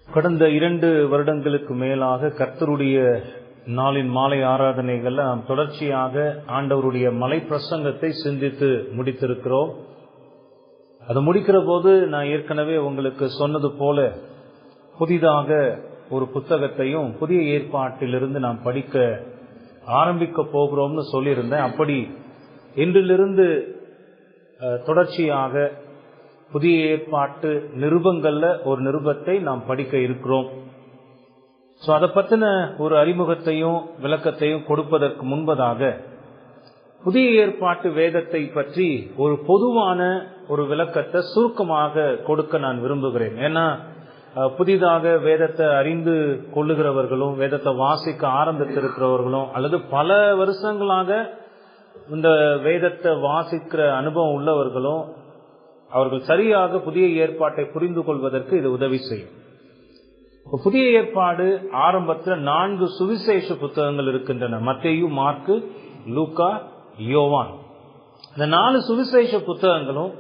கடந்த 2 வருடங்களுக்கு மேலாக கர்த்தருடைய நாளின் மாலை ஆராதனைகள்ல நாம் தொடர்ச்சியாக ஆண்டவருடைய மலை பிரசங்கத்தை சிந்தித்து முடித்திருக்கிறோம். அது முடிக்கிற போது நான் ஏற்கனவே உங்களுக்கு சொன்னது போல புதிதாக ஒரு புத்தகத்தையும் புதிய ஏற்பாட்டிலிருந்து நாம் படிக்க ஆரம்பிக்க போகிறோம்னு சொல்லியிருந்தேன். அப்படி இன்றிலிருந்து தொடர்ச்சியாக புதிய ஏற்பாட்டு நிருபங்கள்ல ஒரு நிருபத்தை நாம் படிக்க இருக்கிறோம். அதை பத்தின ஒரு அறிமுகத்தையும் விளக்கத்தையும் கொடுப்பதற்கு முன்பதாக புதிய ஏற்பாட்டு வேதத்தை பற்றி ஒரு பொதுவான ஒரு விளக்கத்தை சுருக்கமாக கொடுக்க நான் விரும்புகிறேன். ஏன்னா புதிதாக வேதத்தை அறிந்து கொள்ளுகிறவர்களும் வேதத்தை வாசிக்க ஆரம்பித்திருக்கிறவர்களும் அல்லது பல வருஷங்களாக இந்த வேதத்தை வாசிக்கிற அனுபவம் உள்ளவர்களும் அவர்கள் சரியாக புதிய ஏற்பாட்டை புரிந்து கொள்வதற்கு இது உதவி செய்யும். புதிய ஏற்பாடு ஆரம்பத்தில் 4 சுவிசேஷ புத்தகங்கள் இருக்கின்றன. மத்தேயு, மார்க்கு, லூக்கா, யோவான். இந்த 4 சுவிசேஷ புத்தகங்களும்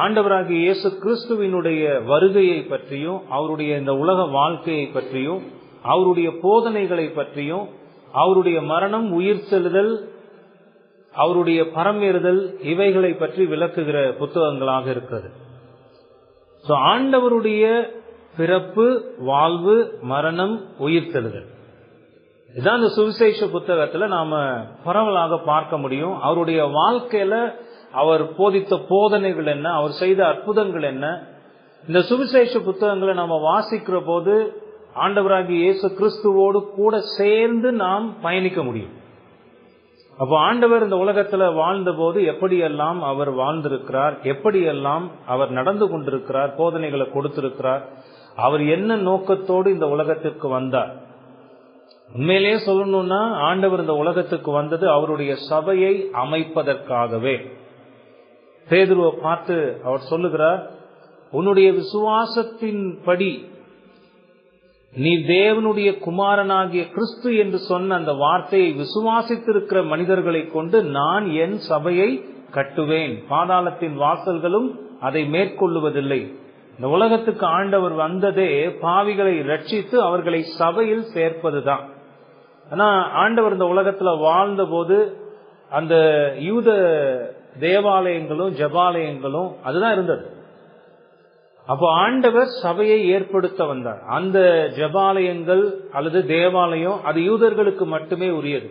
ஆண்டவராகிய இயேசு கிறிஸ்துவினுடைய வருகையை பற்றியும் அவருடைய இந்த உலக வாழ்க்கையை பற்றியும் அவருடைய போதனைகளை பற்றியும் அவருடைய மரணம், உயிர் செல்லுதல், அவருடைய பரமேறுதல் இவைகளை பற்றி விளக்குகிற புத்தகங்களாக இருக்கிறது. ஆண்டவருடைய பிறப்பு, வாழ்வு, மரணம், உயிர் செல்லுதல் இதுதான் இந்த சுவிசேஷ புத்தகத்துல நாம பரவலாக பார்க்க முடியும். அவருடைய வாழ்க்கையில அவர் போதித்த போதனைகள் என்ன, அவர் செய்த அற்புதங்கள் என்ன, இந்த சுவிசேஷ புத்தகங்களை நாம வாசிக்கிற போது ஆண்டவராகிய இயேசு கிறிஸ்துவோடு கூட சேர்ந்து நாம் பயணிக்க முடியும். அப்போ ஆண்டவர் இந்த உலகத்துல வாழ்ந்த போது எப்படியெல்லாம் அவர் வாழ்ந்திருக்கிறார், எப்படியெல்லாம் அவர் நடந்து கொண்டிருக்கிறார், போதனைகளை கொடுத்திருக்கிறார், அவர் என்ன நோக்கத்தோடு இந்த உலகத்திற்கு வந்தார். உண்மையிலேயே சொல்லணும்னா ஆண்டவர் இந்த உலகத்துக்கு வந்தது அவருடைய சபையை அமைப்பதற்காகவே. பேதுருவை பார்த்து அவர் சொல்லுகிறார், உன்னுடைய விசுவாசத்தின்படி நீ தேவனுடைய குமாரனாகிய கிறிஸ்து என்று சொன்ன அந்த வார்த்தையை விசுவாசித்திருக்கிற மனிதர்களை கொண்டு நான் என் சபையை கட்டுவேன், பாதாளத்தின் வாசல்களும் அதை மேற்கொள்ளுவதில்லை. இந்த உலகத்துக்கு ஆண்டவர் வந்ததே பாவிகளை ரட்சித்து அவர்களை சபையில் சேர்ப்பதுதான். ஆனா ஆண்டவர் இந்த உலகத்துல வாழ்ந்த போது அந்த யூத தேவாலயங்களும் ஜபாலயங்களும் அதுதான் இருந்தது. அப்போ ஆண்டவர் சபையை ஏற்படுத்த வந்தார். அந்த ஜபாலயங்கள் அல்லது தேவாலயம் அது யூதர்களுக்கு மட்டுமே உரியது.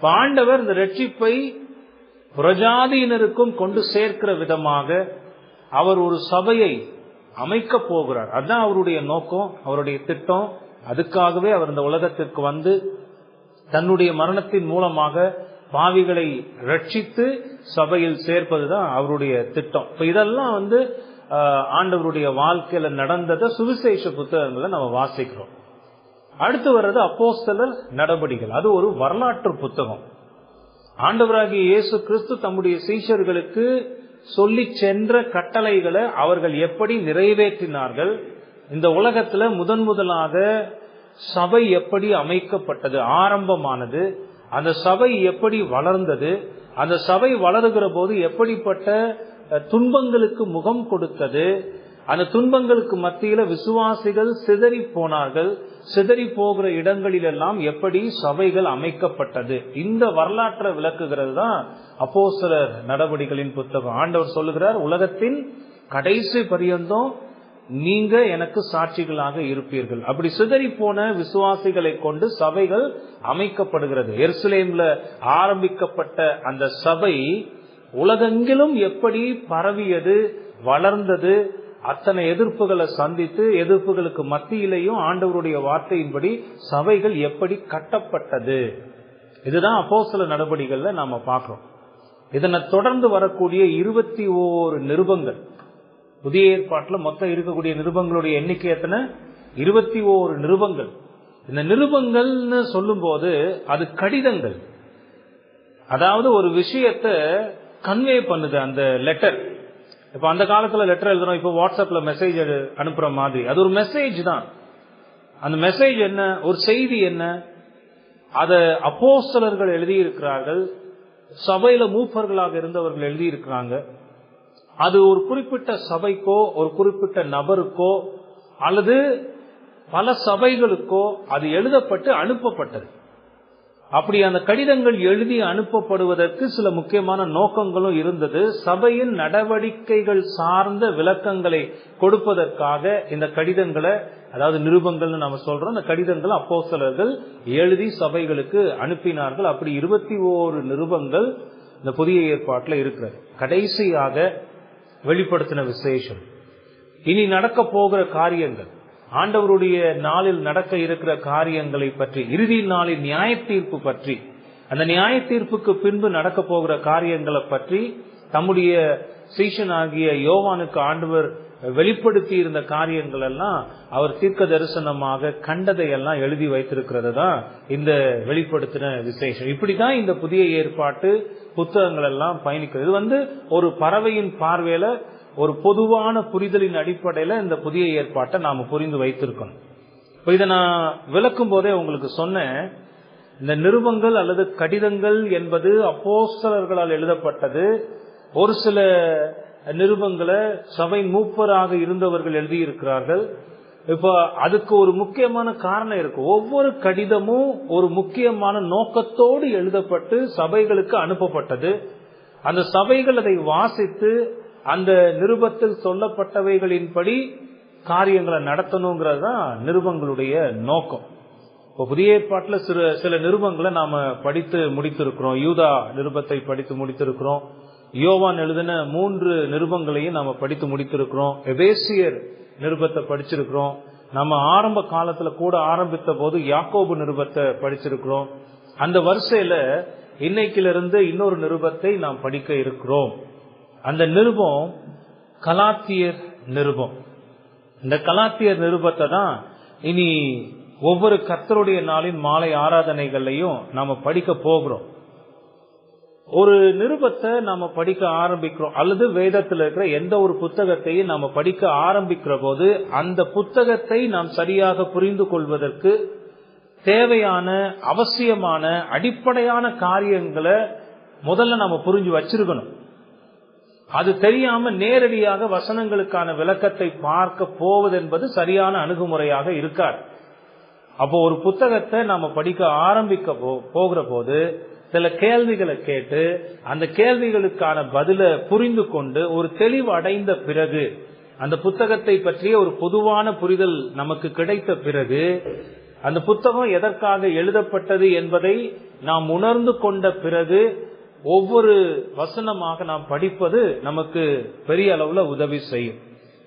ஆண்டவர் இந்த ரட்சிப்பை புறஜாதியினருக்கும் கொண்டு சேர்க்கிற விதமாக அவர் ஒரு சபையை அமைக்க போகிறார். அதுதான் அவருடைய நோக்கம், அவருடைய திட்டம். அதுக்காகவே அவர் இந்த உலகத்திற்கு வந்து தன்னுடைய மரணத்தின் மூலமாக பாவிகளை ரட்சித்து சபையில் சேர்ப்பதுதான் அவருடைய திட்டம். இப்ப இதெல்லாம் ஆண்டவருடைய வாழ்க்கையில நடந்தத சுவிசேஷ புத்தகங்களை நம்ம வாசிக்கிறோம். அடுத்து வர்றது அப்போஸ்தலர் நடபடிகள். அது ஒரு வரலாற்று புத்தகம். ஆண்டவராகிய இயேசு கிறிஸ்து தம்முடைய சீஷர்களுக்கு சொல்லி சென்ற கட்டளைகளை அவர்கள் எப்படி நிறைவேற்றினார்கள், இந்த உலகத்துல முதலாக சபை எப்படி அமைக்கப்பட்டது, ஆரம்பமானது, அந்த சபை எப்படி வளர்ந்தது, அந்த சபை வளருகிற போது எப்படிப்பட்ட துன்பங்களுக்கு முகம் கொடுத்தது, அந்த துன்பங்களுக்கு மத்தியில விசுவாசிகள் சிதறி போனார்கள், சிதறி போகிற இடங்களிலெல்லாம் எப்படி சபைகள் அமைக்கப்பட்டது, இந்த வரலாற்றை விளக்குகிறது தான் அப்போஸ்தலர் நடபடிகளின் புத்தகம். ஆண்டவர் சொல்லுகிறார், உலகத்தின் கடைசி பரியந்தம் நீங்க எனக்கு சாட்சிகளாக இருப்பீர்கள். அப்படி சிதறி போன விசுவாசிகளை கொண்டு சபைகள் அமைக்கப்படுகிறது. எருசலேம்ல ஆரம்பிக்கப்பட்ட அந்த சபை உலகெங்கிலும் எப்படி பரவியது, வளர்ந்தது, அத்தனை எதிர்ப்புகளை சந்தித்து எதிர்ப்புகளுக்கு மத்தியிலையும் ஆண்டவருடைய வார்த்தையின்படி சபைகள் எப்படி கட்டப்பட்டது, இதுதான் அப்போஸ்தலர் நடபடிகள்ல நாம பார்க்கிறோம். இதனை தொடர்ந்து வரக்கூடிய 21 நிருபங்கள். புதிய ஏற்பாட்டில் மொத்தம் இருக்கக்கூடிய நிருபங்களுடைய எண்ணிக்கை எத்தனை? 21 நிருபங்கள். இந்த நிருபங்கள்னு சொல்லும் போது அது கடிதங்கள், அதாவது ஒரு விஷயத்தை கன்வே பண்ணுது. அந்த லெட்டர், இப்ப அந்த காலத்துல லெட்டர் எழுதுறோம், இப்ப வாட்ஸ்அப்ல மெசேஜ் அனுப்புற மாதிரி, அது ஒரு மெசேஜ் தான். அந்த மெசேஜ் என்ன, ஒரு செய்தி என்ன, அத அப்போஸ்தலர்கள் எழுதியிருக்கிறார்கள், சபையில மூப்பர்களாக இருந்தவர்கள் எழுதியிருக்கிறாங்க. அது ஒரு குறிப்பிட்ட சபைக்கோ ஒரு குறிப்பிட்ட நபருக்கோ அல்லது பல சபைகளுக்கோ அது எழுதப்பட்டு அனுப்பப்பட்டது. அப்படி அந்த கடிதங்கள் எழுதி அனுப்பப்படுவதற்கு சில முக்கியமான நோக்கங்களும் இருந்தது. சபையின் நடவடிக்கைகள் சார்ந்த விளக்கங்களை கொடுப்பதற்காக இந்த கடிதங்களை, அதாவது நிருபங்கள்னு நாம சொல்றோம், இந்த கடிதங்கள் அப்போஸ்தலர்கள் எழுதி சபைகளுக்கு அனுப்பினார்கள். அப்படி 21 நிருபங்கள் இந்த புதிய ஏற்பாட்டில் இருக்கிறது. கடைசியாக வெளிப்படுத்தின விசேஷம், இனி நடக்க போகிற காரியங்கள், ஆண்டவருடைய நாளில் நடக்க இருக்கிற காரியங்களை பற்றி, இறுதி நாளின் நியாய தீர்ப்பு பற்றி, அந்த நியாய தீர்ப்புக்கு பின்பு நடக்க போகிற காரியங்களை பற்றி தம்முடைய சீஷனாகிய யோவானுக்கு ஆண்டவர் வெளிப்படுத்தி இருந்த காரியங்கள் எல்லாம் அவர் தீர்க்க தரிசனமாக கண்டதையெல்லாம் எழுதி வைத்திருக்கிறது தான் இந்த வெளிப்படுத்தின விசேஷம். இப்படிதான் இந்த புதிய ஏற்பாட்டு புத்தகங்கள் எல்லாம் பயணிக்கிறது. இது ஒரு பறவையின் பார்வையில ஒரு பொதுவான புரிதலின் அடிப்படையில இந்த புதிய ஏற்பாட்டை நாம புரிந்து வைத்திருக்கணும். இப்ப இதை நான் விளக்கும் போதே உங்களுக்கு சொன்னேன், இந்த நிருபங்கள் அல்லது கடிதங்கள் என்பது அப்போஸ்தலர்களால் எழுதப்பட்டது. ஒரு சில நிருபங்களை சபை மூப்பராக இருந்தவர்கள் எழுதியிருக்கிறார்கள். இப்ப அதுக்கு ஒரு முக்கியமான காரணம் இருக்கு. ஒவ்வொரு கடிதமும் ஒரு முக்கியமான நோக்கத்தோடு எழுதப்பட்டு சபைகளுக்கு அனுப்பப்பட்டது. அந்த சபைகள் அதை வாசித்து அந்த நிருபத்தில் சொல்லப்பட்டவைகளின்படி காரியங்களை நடத்தணுங்கிறது தான் நிருபங்களுடைய நோக்கம். இப்போ புதிய ஏற்பாட்டில் சில நிருபங்களை நாம படித்து முடித்திருக்கிறோம். யூதா நிருபத்தை படித்து முடித்திருக்கிறோம். யோவான் எழுதின 3 நிருபங்களையும் நாம படித்து முடித்திருக்கிறோம். எபேசியர் நிருபத்தை படிச்சிருக்கிறோம். நம்ம ஆரம்ப காலத்துல கூட ஆரம்பித்த போது யாக்கோபு நிருபத்தை படிச்சிருக்கிறோம். அந்த வரிசையில இன்னைக்கிலிருந்து இன்னொரு நிருபத்தை நாம் படிக்க இருக்கிறோம். அந்த நிருபம் கலாத்தியர் நிருபம். இந்த கலாத்தியர் நிருபத்தை தான் இனி ஒவ்வொரு கர்த்தருடைய நாளின் மாலை ஆராதனைகளையும் நாம படிக்க போகிறோம். ஒரு நிருபத்தை நாம படிக்க ஆரம்பிக்கிறோம் அல்லது வேதத்தில் இருக்கிற எந்த ஒரு புத்தகத்தையும் நாம படிக்க ஆரம்பிக்கிற போது அந்த புத்தகத்தை நாம் சரியாக புரிந்து கொள்வதற்கு தேவையான அவசியமான அடிப்படையான காரியங்களை முதல்ல நாம புரிஞ்சு வச்சிருக்கணும். அது தெரியாம நேரடியாக வசனங்களுக்கான விளக்கத்தை பார்க்க போவது என்பது சரியான அணுகுமுறையாக இருக்காது. அப்போ ஒரு புத்தகத்தை நாம படிக்க ஆரம்பிக்க போகிற போது சில கேள்விகளை கேட்டு அந்த கேள்விகளுக்கான பதில புரிந்து கொண்டு ஒரு தெளிவு அடைந்த பிறகு, அந்த புத்தகத்தை பற்றிய ஒரு பொதுவான புரிதல் நமக்கு கிடைத்த பிறகு, அந்த புத்தகம் எதற்காக எழுதப்பட்டது என்பதை நாம் உணர்ந்து கொண்ட பிறகு ஒவ்வொரு வசனமாக நாம் படிப்பது நமக்கு பெரிய அளவுல உதவி செய்யும்.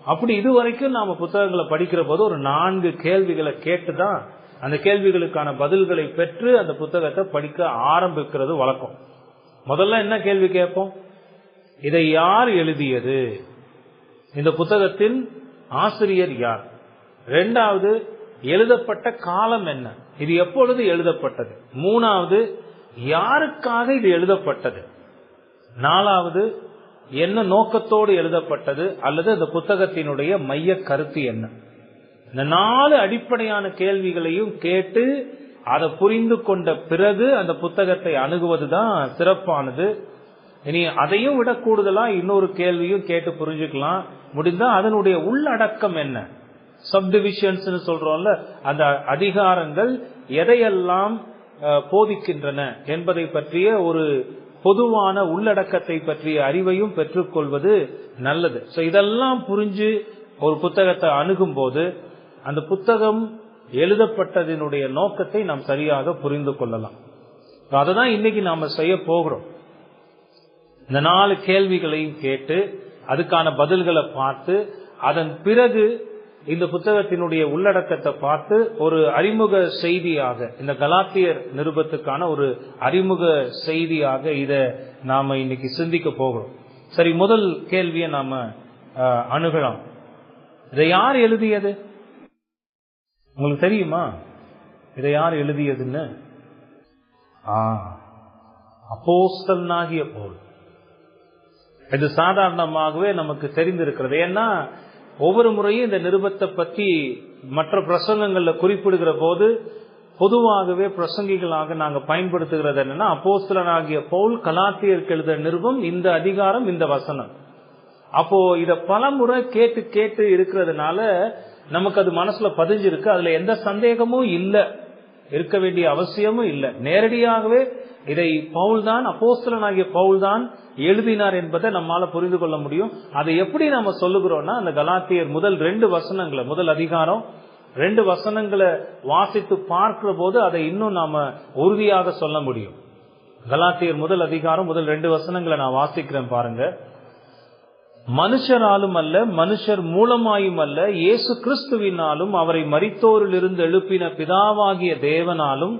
அப்படி இதுவரைக்கும் நாம புத்தகங்களை படிக்கிற போது ஒரு 4 கேள்விகளை கேட்டுதான் அந்த கேள்விகளுக்கான பதில்களை பெற்று அந்த புத்தகத்தை படிக்க ஆரம்பிக்கிறது வழக்கம். முதல்ல என்ன கேள்வி கேட்போம்? இதை யார் எழுதியது? இந்த புத்தகத்தின் ஆசிரியர் யார்? 2வது, எழுதப்பட்ட காலம் என்ன? இது எப்பொழுது எழுதப்பட்டது? 3வது, யாருக்காக இது எழுதப்பட்டது? 4வது, என்ன நோக்கத்தோடு எழுதப்பட்டது அல்லது அந்த புத்தகத்தினுடைய மைய கருத்து என்ன? இந்த 4 அடிப்படையான கேள்விகளையும் கேட்டு அதை புரிந்து கொண்ட பிறகு அந்த புத்தகத்தை அணுகுவதுதான் சிறப்பானது. இனி அதையும் விட கூடுதலா இன்னொரு கேள்வியும் கேட்டு புரிஞ்சுக்கலாம். முடிந்தா அதனுடைய உள்ளடக்கம் என்ன, சப்டிவிஷன்ஸ் சொல்றோம்ல, அந்த அதிகாரங்கள் எதையெல்லாம் போதிக்கின்றன என்பதை பற்றிய ஒரு பொதுவான உள்ளடக்கத்தை பற்றிய அறிவையும் பெற்றுக்கொள்வது நல்லது. இதெல்லாம் புரிஞ்சு ஒரு புத்தகத்தை அணுகும் போது அந்த புத்தகம் எழுதப்பட்டதனுடைய நோக்கத்தை நாம் சரியாக புரிந்து கொள்ளலாம். அததான் இன்னைக்கு நாம செய்ய போகிறோம். இந்த 4 கேள்விகளையும் கேட்டு அதுக்கான பதில்களை பார்த்து அதன் பிறகு இந்த புத்தகத்தினுடைய உள்ளடக்கத்தை பார்த்து ஒரு அறிமுக செய்தியாக, இந்த கலாத்தியர் நிருபத்துக்கான ஒரு அறிமுக செய்தியாக இத நாம இன்னைக்கு சிந்திக்க போகிறோம். சரி, முதல் கேள்வியை நாம அணுகலாம். இதை யார் எழுதியது? உங்களுக்கு தெரியுமா இதை யார் எழுதியதுன்னு? அப்போஸ்தலனாகிய பவுல். இது சாதாரணமாகவே நமக்கு தெரிந்திருக்கிறது. ஏன்னா ஒவ்வொரு முறையும் இந்த நிருபத்தை பற்றி மற்ற பிரசங்கங்கள்ல குறிப்பிடுகிற போது பொதுவாகவே பிரசங்கிகளாக நாங்க பயன்படுத்துகிறது என்னன்னா, அப்போஸ்தலனாகிய பவுல் கலாத்தியருக்கு எழுத நிருபம், இந்த அதிகாரம், இந்த வசனம். அப்போ இத பல முறை கேட்டு கேட்டு இருக்கிறதுனால நமக்கு அது மனசுல பதிஞ்சிருக்கு. அதுல எந்த சந்தேகமும் இல்ல, இருக்க வேண்டிய அவசியமும் இல்ல. நேரடியாகவே இதை பவுல் தான், அப்போஸ்தலனாகிய பவுல் தான் எழுதினார் என்பதை நம்மால புரிந்து கொள்ள முடியும். அதை எப்படி நாம சொல்லுகிறோம்னா, அந்த கலாத்தியர் முதல் 2 வசனங்களை, முதல் அதிகாரம் 2 வசனங்களை வாசித்து பார்க்கிற போது அதை இன்னும் நாம உறுதியாக சொல்ல முடியும். கலாத்தியர் முதல் அதிகாரம் முதல் 2 வசனங்களை நான் வாசிக்கிறேன் பாருங்க. மனுஷராலும் அல்ல, மனுஷர் மூலமாயும் அல்ல, இயேசு கிறிஸ்துவினாலும் அவரை மரித்தோரில் இருந்து எழுப்பின பிதாவாகிய தேவனாலும்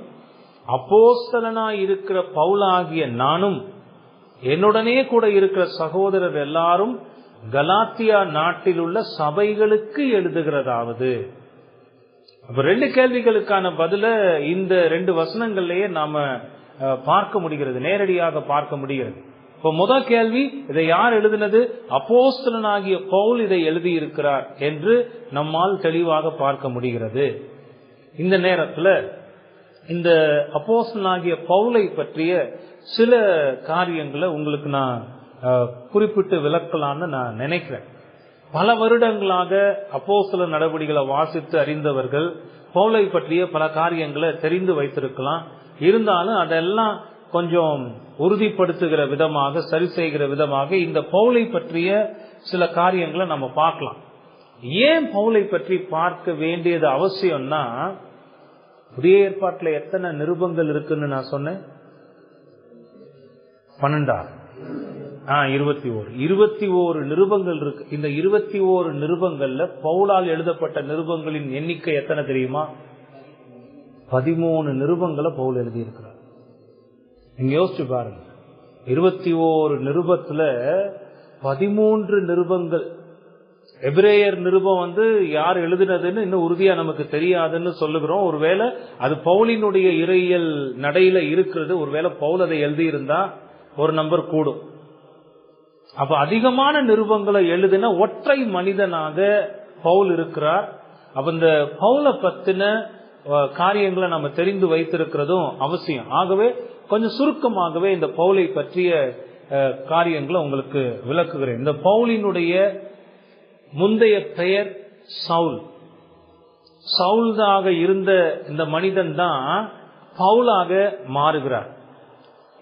அப்போஸ்தலனாய் இருக்கிற பவுலாகிய நானும் என்னுடனே கூட இருக்கிற சகோதரர் எல்லாரும் கலாத்தியா நாட்டில் உள்ள சபைகளுக்கு எழுதுகிறதாவது. அப்ப 2 கேள்விகளுக்கான பதில இந்த 2 வசனங்கள்லயே நாம பார்க்க முடிகிறது, நேரடியாக பார்க்க முடிகிறது. இப்ப முதல் கேள்வி, இதை யார் எழுதினது? அப்போஸ்தலனாகிய பவுல் இதை எழுதியிருக்கிறார் என்று நம்மால் தெளிவாக பார்க்க முடிகிறது. இந்த நேரத்துல இந்த அப்போஸ்தலனாகிய பவுலை பற்றிய சில காரியங்களை உங்களுக்கு நான் குறிப்பிட்டு விளக்கலாம்னு நான் நினைக்கிறேன். பல வருடங்களாக அப்போஸ்தல நடவடிக்கைகளை வாசித்து அறிந்தவர்கள் பவுலை பற்றிய பல காரியங்களை தெரிந்து வைத்திருக்கலாம். இருந்தாலும் அதெல்லாம் கொஞ்சம் உறுதிப்படுத்துகிற விதமாக, சரி செய்கிற விதமாக இந்த பவுலை பற்றிய சில காரியங்களை நம்ம பார்க்கலாம். ஏன் பவுலை பற்றி பார்க்க வேண்டியது அவசியம்னா, புதிய ஏற்பாட்டில் எத்தனை நிருபங்கள் இருக்குன்னு நான் சொன்னேன்? 12 21 நிருபங்கள் இருக்கு. இந்த 21 நிருபங்கள்ல பவுலால் எழுதப்பட்ட நிருபங்களின் எண்ணிக்கை எத்தனை தெரியுமா? 13 நிருபங்களை பவுல் எழுதியிருக்கிறார். நீங்க யோசிச்சு பாருங்க, 21 நிருபத்துல 13 நிருபங்கள். எபிரேயர் நிருபம் யார் எழுதினதுன்னு இன்னும் உறுதியா நமக்கு தெரியாதுன்னு சொல்லுகிறோம். ஒருவேளை அது பவுலினுடைய இறையியல் நடையில இருக்கிறது. ஒருவேளை பவுல் அதை எழுதியிருந்தா ஒரு நம்பர் கூடும். அப்ப அதிகமான நிருபங்களை எழுதின ஒற்றை மனிதனாக பவுல் இருக்கிறார். அப்ப இந்த பவுலை பத்தின காரியங்களை நம்ம தெரிந்து வைத்திருக்கிறதும் அவசியம். ஆகவே கொஞ்சம் சுருக்கமாகவே இந்த பவுலை பற்றிய காரியங்களை உங்களுக்கு விளக்குகிறேன். இந்த பவுலினுடைய முந்தைய பெயர் சவுல். சவுலாக இருந்த இந்த மனிதன் தான் பவுலாக மாறுகிறார்.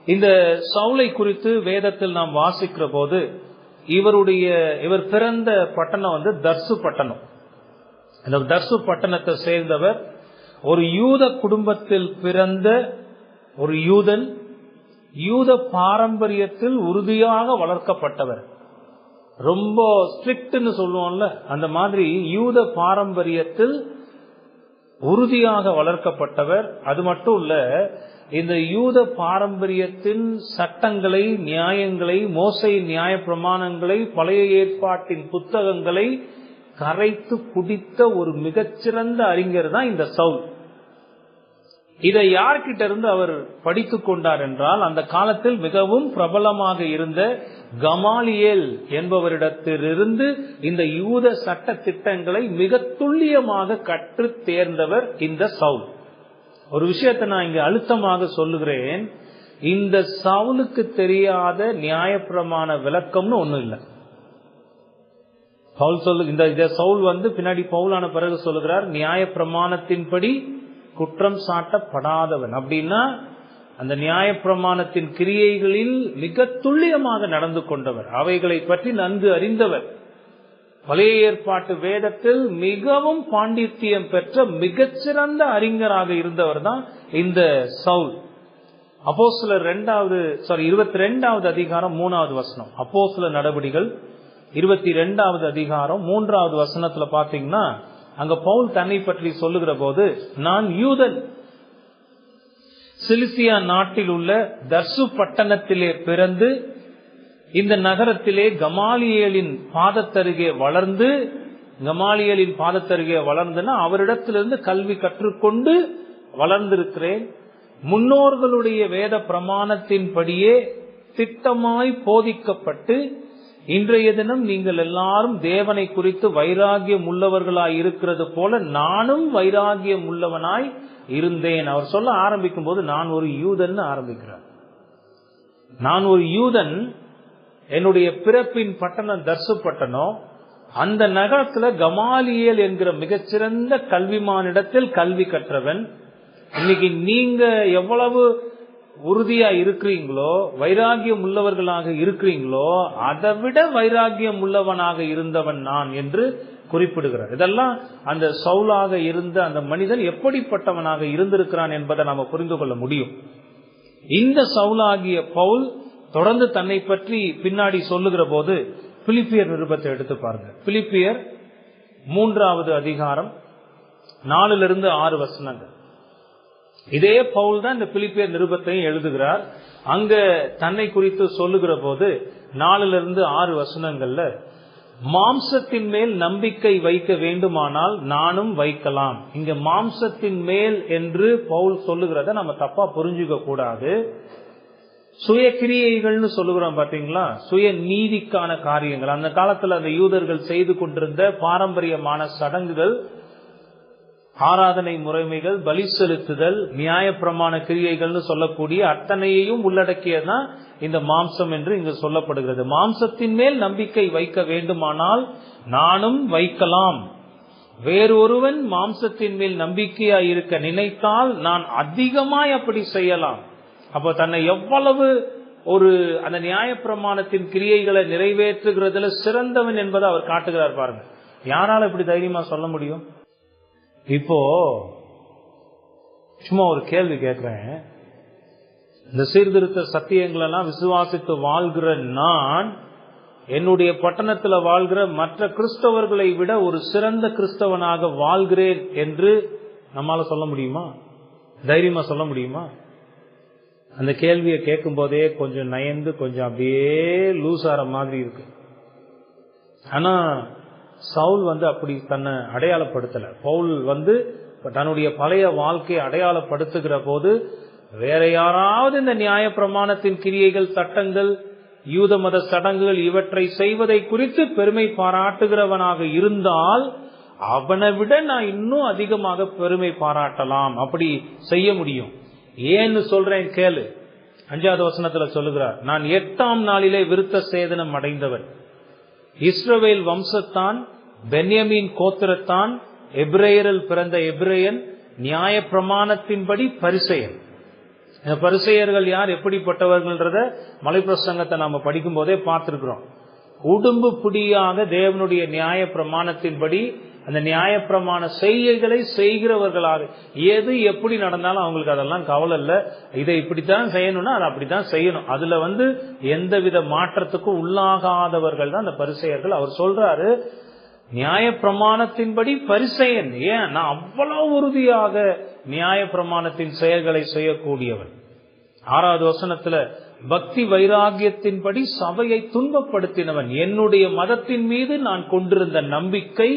இந்த சவுலை குறித்து வேதத்தில் நாம் வாசிக்கிற போது இவர் பிறந்த பட்டணம் தர்சு பட்டணம். இந்த தர்சு பட்டணத்தை சேர்ந்தவர் ஒரு யூத குடும்பத்தில் பிறந்த ஒரு யூதன். யூத பாரம்பரியத்தில் உறுதியாக வளர்க்கப்பட்டவர். ரொம்ப ஸ்ட்ரிக்ட்னு சொல்லுவோம்ல, அந்த மாதிரி யூத பாரம்பரியத்தில் உறுதியாக வளர்க்கப்பட்டவர். அது மட்டும் இல்ல, இந்த யூத பாரம்பரியத்தின் சட்டங்களை, நியாயங்களை, மோசையின் நியாய பிரமாணங்களை, பழைய ஏற்பாட்டின் புத்தகங்களை கரைத்து குடித்த ஒரு மிகச்சிறந்த அறிஞர் தான் இந்த சவுல். இதை யார்கிட்ட இருந்து அவர் படித்துக் கொண்டார் என்றால், அந்த காலத்தில் மிகவும் பிரபலமாக இருந்த கமாலியேல் என்பவரிடத்திலிருந்து இந்த யூத சட்ட திட்டங்களை மிக துல்லியமாக கற்று தேர்ந்தவர் இந்த சவுல். ஒரு விஷயத்தை நான் இங்க அழுத்தமாக சொல்லுகிறேன், இந்த சவுலுக்கு தெரியாத நியாயப்பிரமாண விளக்கம்னு ஒண்ணும் இல்லை. பவுல் இந்த சவுல் பின்னாடி பவுலான பிறகு சொல்லுகிறார், நியாயப்பிரமாணத்தின்படி குற்றம் சாட்டப்படாதவன். அப்படின்னா அந்த நியாயப்பிரமாணத்தின் கிரியைகளில் மிக துல்லியமாக நடந்து கொண்டவர், அவைகளை பற்றி நன்கு அறிந்தவர். பழைய ஏற்பாட்டு வேதத்தில் மிகவும் பாண்டித்யம் பெற்ற மிகச்சிறந்த அறிஞராக இருந்தவர் தான் இந்த சவுல். அப்போஸ்தலர் 22வது அதிகாரம் 3வது வசனம். அப்போஸ்தலர் நடபடிகள் 22வது அதிகாரம் 3வது வசனத்துல பாத்தீங்கன்னா, அங்க பவுல் தன்னை பற்றி சொல்லுகிற போது, நான் யூதன், சிலிசியா நாட்டில் உள்ள தர்சு பட்டணத்திலே பிறந்து இந்த நகரத்திலே கமாலியேலின் பாதத்தருகே வளர்ந்துன்னா அவரிடத்திலிருந்து கல்வி கற்றுக்கொண்டு வளர்ந்திருக்கிறேன். முன்னோர்களுடைய வேத பிரமாணத்தின்படியே திட்டமாய் போதிக்கப்பட்டு இன்றைய தினம் நீங்கள் எல்லாரும் தேவனை குறித்து வைராகியம் உள்ளவர்களாய் இருக்கிறது போல நானும் வைராகியம் உள்ளவனாய் இருந்தேன். அவர் சொல்ல ஆரம்பிக்கும் போது நான் ஒரு யூதன் ஆரம்பிக்கிறார். நான் ஒரு யூதன் என்னுடைய பிறப்பின் பட்டணம் தர்சு பட்டணம். அந்த நகரத்துல கமாலியேல் என்கிற மிகச்சிறந்த கல்விமானிடத்தில் கல்வி கற்றவன். இன்னைக்கு நீங்க எவ்வளவு உறுதியா இருக்கிறீங்களோ, வைராகியம் உள்ளவர்களாக இருக்கிறீங்களோ, அதை விட வைராகியம் உள்ளவனாக இருந்தவன் நான் என்று குறிப்பிடுகிறார். இதெல்லாம் அந்த சவுலாக இருந்த அந்த மனிதன் எப்படிப்பட்டவனாக இருந்திருக்கிறான் என்பதை நாம புரிந்து கொள்ள முடியும். இந்த சவுலாகிய பவுல் தொடர்ந்து தன்னை பற்றி பின்னாடி சொல்லுகிற போது பிலிப்பியர் நிருபத்தை எடுத்து பாருங்க. பிலிப்பியர் 3வது அதிகாரம் 4-6 வசனங்கள். இதே பவுல் தான் இந்த பிலிப்பியர் நிருபத்தையும் எழுதுகிறார். அங்க தன்னை குறித்து சொல்லுகிற போது 4-6 வசனங்கள்ல மாம்சத்தின் மேல் நம்பிக்கை வைக்க வேண்டுமானால் நானும் வைக்கலாம். இங்க மாம்சத்தின் மேல் என்று பவுல் சொல்லுகிறத நம்ம தப்பா புரிஞ்சுக்க கூடாது. சுய கிரியைகள்னு சொல்லுகிறோம் பாத்தீங்களா, சுய நீதிக்கான காரியங்கள். அந்த காலத்துல அந்த யூதர்கள் செய்து கொண்டிருந்த பாரம்பரியமான சடங்குகள், ஆராதனை முறைமைகள், பலி செலுத்துதல், நியாயப்பிரமாண கிரியைகள்னு சொல்லக்கூடிய அத்தனையையும் உள்ளடக்கியதான் இந்த மாம்சம் என்று இங்கு சொல்லப்படுகிறது. மாம்சத்தின் மேல் நம்பிக்கை வைக்க வேண்டுமானால் நானும் வைக்கலாம். வேறொருவன் மாம்சத்தின் மேல் நம்பிக்கையாய் இருக்க நினைத்தால் நான் அதிகமாய் அப்படி செய்யலாம். அப்போ தன்னை எவ்வளவு ஒரு அந்த நியாயப்பிரமாணத்தின் கிரியைகளை நிறைவேற்றுகிறதுல சிறந்தவன் என்பதை அவர் காட்டுகிறார் பாருங்க. யாரால இப்படி தைரியமா சொல்ல முடியும்? இப்போ சும்மா ஒரு கேள்வி கேட்கிறேன். இந்த சீர்திருத்த சத்தியங்கள் எல்லாம் விசுவாசித்து வாழ்கிற நான் என்னுடைய பட்டணத்துல வாழ்கிற மற்ற கிறிஸ்தவர்களை விட ஒரு சிறந்த கிறிஸ்தவனாக வாழ்கிறேன் என்று நம்மால சொல்ல முடியுமா? தைரியமா சொல்ல முடியுமா? அந்த கேள்வியை கேட்கும் போதே கொஞ்சம் நயந்து கொஞ்சம் அப்படியே லூஸ் ஆற மாதிரி இருக்கு. ஆனா சவுல் அப்படி தன்னை அடையாளப்படுத்தல. பவுல் தன்னுடைய பழைய வாழ்க்கையை அடையாளப்படுத்துகிற போது வேற யாராவது இந்த நியாய பிரமாணத்தின் கிரியைகள், சட்டங்கள், யூத மத சடங்குகள் இவற்றை செய்வதை குறித்து பெருமை பாராட்டுகிறவனாக இருந்தால் அவனை விட நான் இன்னும் அதிகமாக பெருமை பாராட்டலாம், அப்படி செய்ய முடியும். ஏன்னு சொல்றேன் கேளு. 5வது வசனத்துல சொல்லுகிறார், நான் 8ஆம் நாளிலே விருத்த சேதனம் அடைந்தவன், இஸ்ரவேல் வம்சத்தான், பென்யமீன் கோத்திரத்தான், எபிரேயரில் பிறந்த எபிரேயன், நியாய பிரமாணத்தின்படி பரிசேயன். பரிசேயர்கள் யார், எப்படிப்பட்டவர்கள்ன்றத மலைப்பிரசங்கத்தை நாம படிக்கும் போதே பார்த்திருக்கிறோம். உடும்பு புடியாக தேவனுடைய நியாய பிரமாணத்தின்படி அந்த நியாய பிரமாண செய்கைகளை செய்கிறவர்களாக, எது எப்படி நடந்தாலும் அவங்களுக்கு அதெல்லாம் கவலை இல்ல. இதை இப்படித்தான் செய்யணும்னா அதை அப்படித்தான் செய்யணும். அதுல எந்தவித மாற்றத்துக்கும் உள்ளாகாதவர்கள் தான் அந்த பரிசேயர்கள். அவர் சொல்றாரு, நியாய பிரமாணத்தின்படி பரிசேயன். ஏன்? நான் அவ்வளவு உறுதியாக நியாய பிரமாணத்தின் செயல்களை செய்யக்கூடியவன். 6வது வசனத்துல பக்தி வைராகியத்தின்படி சபையை துன்பப்படுத்தினவன். என்னுடைய மதத்தின் மீது நான் கொண்டிருந்த நம்பிக்கை,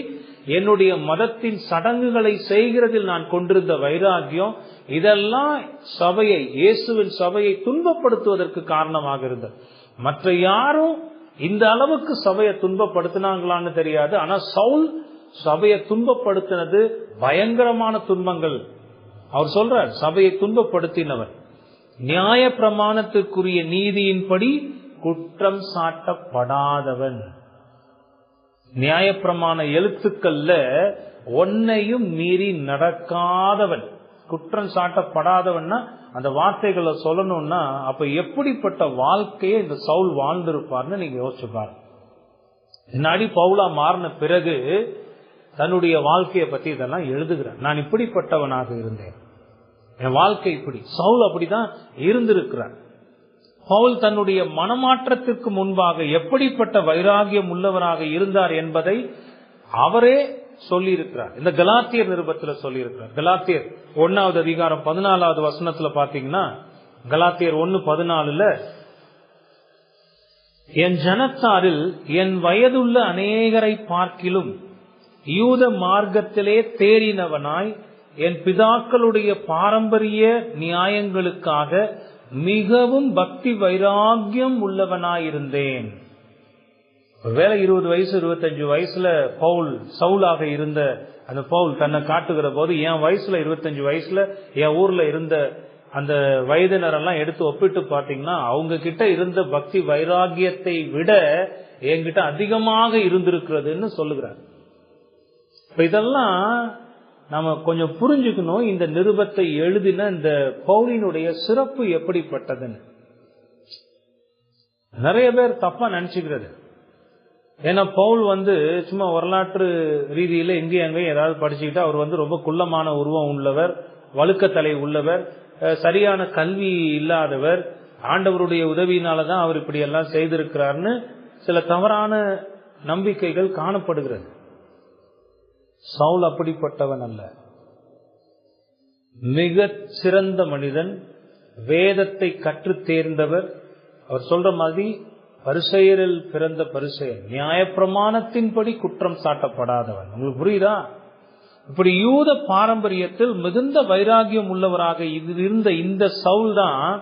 என்னுடைய மதத்தின் சடங்குகளை செய்கிறதில் நான் கொண்டிருந்த வைராகியம், இதெல்லாம் சபையை, இயேசுவின் சபையை துன்பப்படுத்துவதற்கு காரணமாக இருந்தது. மற்ற யாரும் இந்த அளவுக்கு சபையை துன்பப்படுத்தினாங்களான்னு தெரியாது. ஆனா சவுல் சபையை துன்பப்படுத்தினது பயங்கரமான துன்பங்கள். அவர் சொல்றார், சபையை துன்பப்படுத்தினவர், நியாய பிரமாணத்திற்குரிய நீதியின்படி குற்றம் சாட்டப்படாதவன். நியாயப்பிரமாண எழுத்துக்கள்ல ஒன்னையும் மீறி நடக்காதவன், குற்றம் சாட்டப்படாதவன்னா அந்த வார்த்தைகளை சொல்லணும்னா அப்ப எப்படிப்பட்ட வாழ்க்கையை இந்த சவுல் வாழ்ந்திருப்பார்னு நீங்க யோசிச்சு பாருங்க. முன்னாடி பவுலா மாறின பிறகு தன்னுடைய வாழ்க்கையை பத்தி இதெல்லாம் எழுதுகிறார். நான் இப்படிப்பட்டவனாக இருந்தேன், என் வாழ்க்கை இப்படி. சவுல் அப்படிதான் இருந்திருக்கிறார். பவுல் தன்னுடைய மனமாற்றத்திற்கு முன்பாக எப்படிப்பட்ட வைராகியம் உள்ளவராக இருந்தார் என்பதை அவரே சொல்லி இருக்கிறார். இந்த கலாத்தியர் நிருபத்தில் சொல்லி இருக்கிறார். கலாத்தியர் 1வது அதிகாரம் 14வது வசனத்துல பாத்தீங்கன்னா, கலாத்தியர் 1:14 என் ஜனத்தாரில் என் வயதுள்ள அநேகரை பார்க்கிலும் யூத மார்க்கத்திலே தேறினவனாய் என் பிதாக்களுடைய பாரம்பரிய நியாயங்களுக்காக மிகவும் பக்தி வைராகியம் உள்ளவனாயிருந்தேன். ஒருவேளை 20 வயசு 25 வயசுல பவுல் சவுலாக இருந்த அந்த பவுல் தன்னை காட்டுகிற போது, என் வயசுல 25 வயசுல என் ஊர்ல இருந்த அந்த வயதினரெல்லாம் எடுத்து ஒப்பிட்டு பாத்தீங்கன்னா அவங்க கிட்ட இருந்த பக்தி வைராகியத்தை விட என்கிட்ட அதிகமாக இருந்திருக்கிறதுன்னு சொல்லுகிறார். இதெல்லாம் நாம கொஞ்சம் புரிஞ்சுக்கணும். இந்த நிருபத்தை எழுதின இந்த பவுலினுடைய சிறப்பு எப்படிப்பட்டதுன்னு நிறைய பேர் தப்பா நினைச்சுக்கிறது. ஏன்னா பவுல் சும்மா வரலாற்று ரீதியில இந்திய அங்கேயும் ஏதாவது படிச்சுக்கிட்டு அவர் ரொம்ப குள்ளமான உருவம் உள்ளவர், வழுக்கத்தலை உள்ளவர், சரியான கல்வி இல்லாதவர், ஆண்டவருடைய உதவியினாலதான் அவர் இப்படி எல்லாம் செய்திருக்கிறார்னு சில தவறான நம்பிக்கைகள் காணப்படுகிறது. சவுல் அப்படிப்பட்டவன் அல்ல. மிக சிறந்த மனிதன், வேதத்தை கற்று தேர்ந்தவர். அவர் சொல்ற மாதிரி பரிசேயரில் பிறந்த பரிசேயர், நியாயப்பிரமாணத்தின்படி குற்றம் சாட்டப்படாதவன். உங்களுக்கு புரியுதா? இப்படி யூத பாரம்பரியத்தில் மிகுந்த வைராகியம் உள்ளவராக இருந்த இந்த சவுல் தான்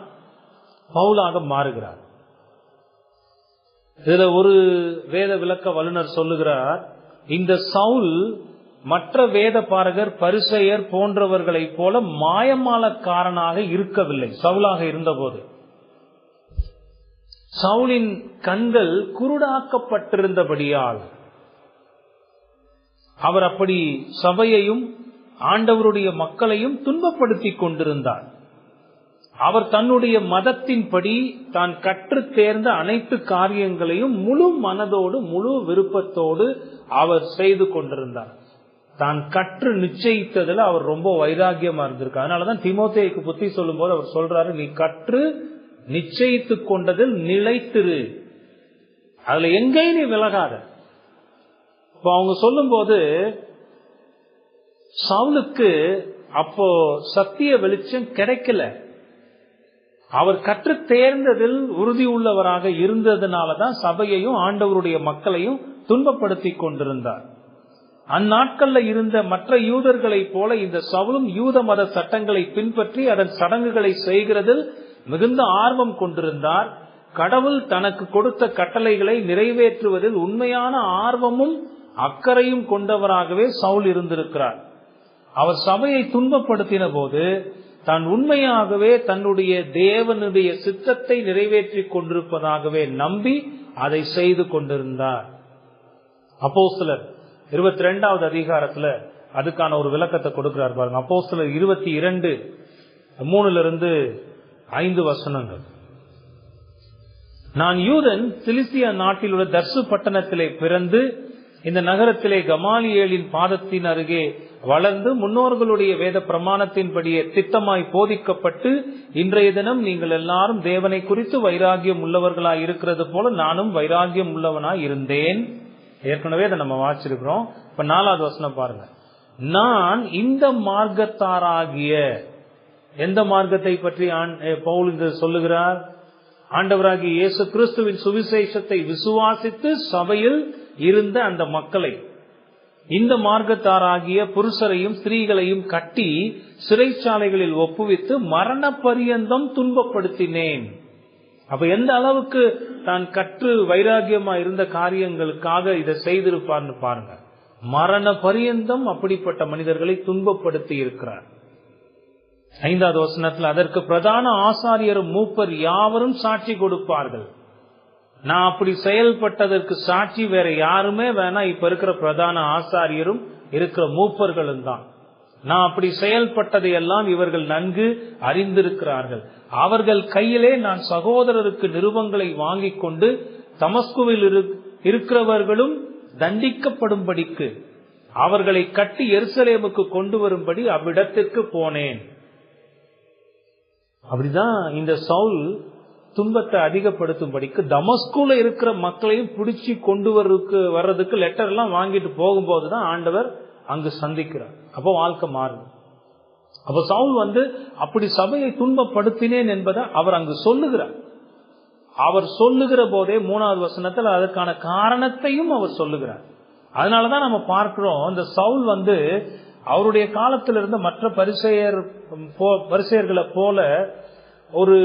பவுலாக மாறுகிறார். இதுல ஒரு வேத விளக்க வல்லுநர் சொல்லுகிறார், இந்த சவுல் மற்ற வேத பாரகர் பரிசேயர் போன்றவர்களை போல மாயமாலக்காரனாக இருக்கவில்லை. சவுலாக இருந்தபோது சவுலின் கண்கள் குருடாக்கப்பட்டிருந்தபடியால் அவர் அப்படி சபையையும் ஆண்டவருடைய மக்களையும் துன்பப்படுத்தி கொண்டிருந்தார். அவர் தன்னுடைய மதத்தின்படி தான் கற்று தேர்ந்த அனைத்து காரியங்களையும் முழு மனதோடு முழு விருப்பத்தோடு அவர் செய்து கொண்டிருந்தார். தான் கற்று நிச்சயித்ததுல அவர் ரொம்ப வைராகியமா இருந்திருக்கார். அதனாலதான் தீமோத்தேயுக்கு புத்தி சொல்லும் போது அவர் சொல்றாரு, நீ கற்று நிச்சயித்து கொண்டதில் நிலைத்திரு, அதுல எங்கேயும் நீ விலகாத. இப்ப அவங்க சொல்லும் போது சவுலுக்கு அப்போ சத்திய வெளிச்சம் கிடைக்கல. அவர் கற்று தேர்ந்ததில் உறுதி உள்ளவராக இருந்ததுனாலதான் சபையையும் ஆண்டவருடைய மக்களையும் துன்பப்படுத்தி கொண்டிருந்தார். அந்நாட்கள்ல இருந்த மற்ற யூதர்களை போல இந்த சவுலும் யூத மத சட்டங்களை பின்பற்றி அதன் சடங்குகளை செய்கிறதில் மிகுந்த ஆர்வம் கொண்டிருந்தார். கடவுள் தனக்கு கொடுத்த கட்டளைகளை நிறைவேற்றுவதில் உண்மையான ஆர்வமும் அக்கறையும் கொண்டவராகவே சவுல் இருந்திருக்கிறார். அவர் சபையை துன்பப்படுத்தின போது தான் உண்மையாகவே தன்னுடைய தேவனுடைய சித்தத்தை நிறைவேற்றி கொண்டிருப்பதாகவே நம்பி அதை செய்து கொண்டிருந்தார். அப்போஸ்தலர் 22வது அதிகாரத்துல அதுக்கான ஒரு விளக்கத்தை கொடுக்கிறார் பாருங்க. அப்போஸ்தலர் 22:3-5 வசனங்கள். நான் யூதன், சிலிசியா நாட்டில் உள்ள தர்சு பட்டணத்திலே பிறந்து இந்த நகரத்திலே கமாலியேலின் பாதத்தின் அருகே வளர்ந்து முன்னோர்களுடைய வேத பிரமாணத்தின்படியே திட்டமாய் போதிக்கப்பட்டு இன்றைய தினம் நீங்கள் எல்லாரும் தேவனை குறித்து வைராகியம் உள்ளவர்களாய் இருக்கிறது போல நானும் வைராகியம் உள்ளவனாய் இருந்தேன். ஏற்கனவே அதை நம்ம வாசிச்சிருக்கிறோம். இப்ப 4வது வசனம் பாருங்க. நான் இந்த மார்க்கத்தாராகிய, எந்த மார்க்கத்தை பற்றி பவுல் சொல்லுகிறார்? ஆண்டவராகிய இயேசு கிறிஸ்துவின் சுவிசேஷத்தை விசுவாசித்து சபையில் இருந்த அந்த மக்களை, இந்த மார்க்கத்தாராகிய புருஷரையும் ஸ்திரீகளையும் கட்டி சிறைச்சாலைகளில் ஒப்புவித்து மரண பரியந்தம் துன்பப்படுத்தினேன். அப்ப எந்த அளவுக்கு தான் கற்று வைராகியமா இருந்த காரியங்களுக்காக இதை செய்திருப்பார்னு பாருங்க. மரண பரியந்தம் அப்படிப்பட்ட மனிதர்களை துன்பப்படுத்தி இருக்கிறார். 5வது வசனத்தில், அதற்கு பிரதான ஆசாரியரும் மூப்பர் யாவரும் சாட்சி கொடுப்பார்கள். நான் அப்படி செயல்பட்டதற்கு சாட்சி வேற யாருமே வேணா, இப்ப இருக்கிற பிரதான ஆசாரியரும் இருக்கிற மூப்பர்களும் தான். நான் அப்படி செயல்பட்டதை எல்லாம் இவர்கள் நன்கு அறிந்திருக்கிறார்கள். அவர்கள் கையிலே நான் சகோதரருக்கு நிருபங்களை வாங்கி கொண்டு தமஸ்குவில் இருக்கிறவர்களும் தண்டிக்கப்படும்படிக்கு அவர்களை கட்டி எருசலேமுக்கு கொண்டு வரும்படி அவ்விடத்திற்கு போனேன். அப்படிதான் இந்த சவுல் துன்பத்தை அதிகப்படுத்தும்படிக்கு தமஸ்குல இருக்கிற மக்களையும் பிடிச்சி கொண்டு வர்றதுக்கு லெட்டர் எல்லாம் வாங்கிட்டு போகும்போதுதான் ஆண்டவர் அங்கு சந்திக்கிறார். அப்போ வாழ்க்கை மாறுது. அப்ப சவுல் அப்படி சபையை துன்பப்படுத்தினேன் என்பதை அவர் அங்கு சொல்லுகிறார். அவர் சொல்லுகிற போதே 3வது வசனத்தில் அதற்கான காரணத்தையும் அவர் சொல்லுகிறார். அதனாலதான் நம்ம பார்க்கிறோம், இந்த சவுல் அவருடைய காலத்தில் இருந்த மற்ற பரிசேயர்களை போல ஒரு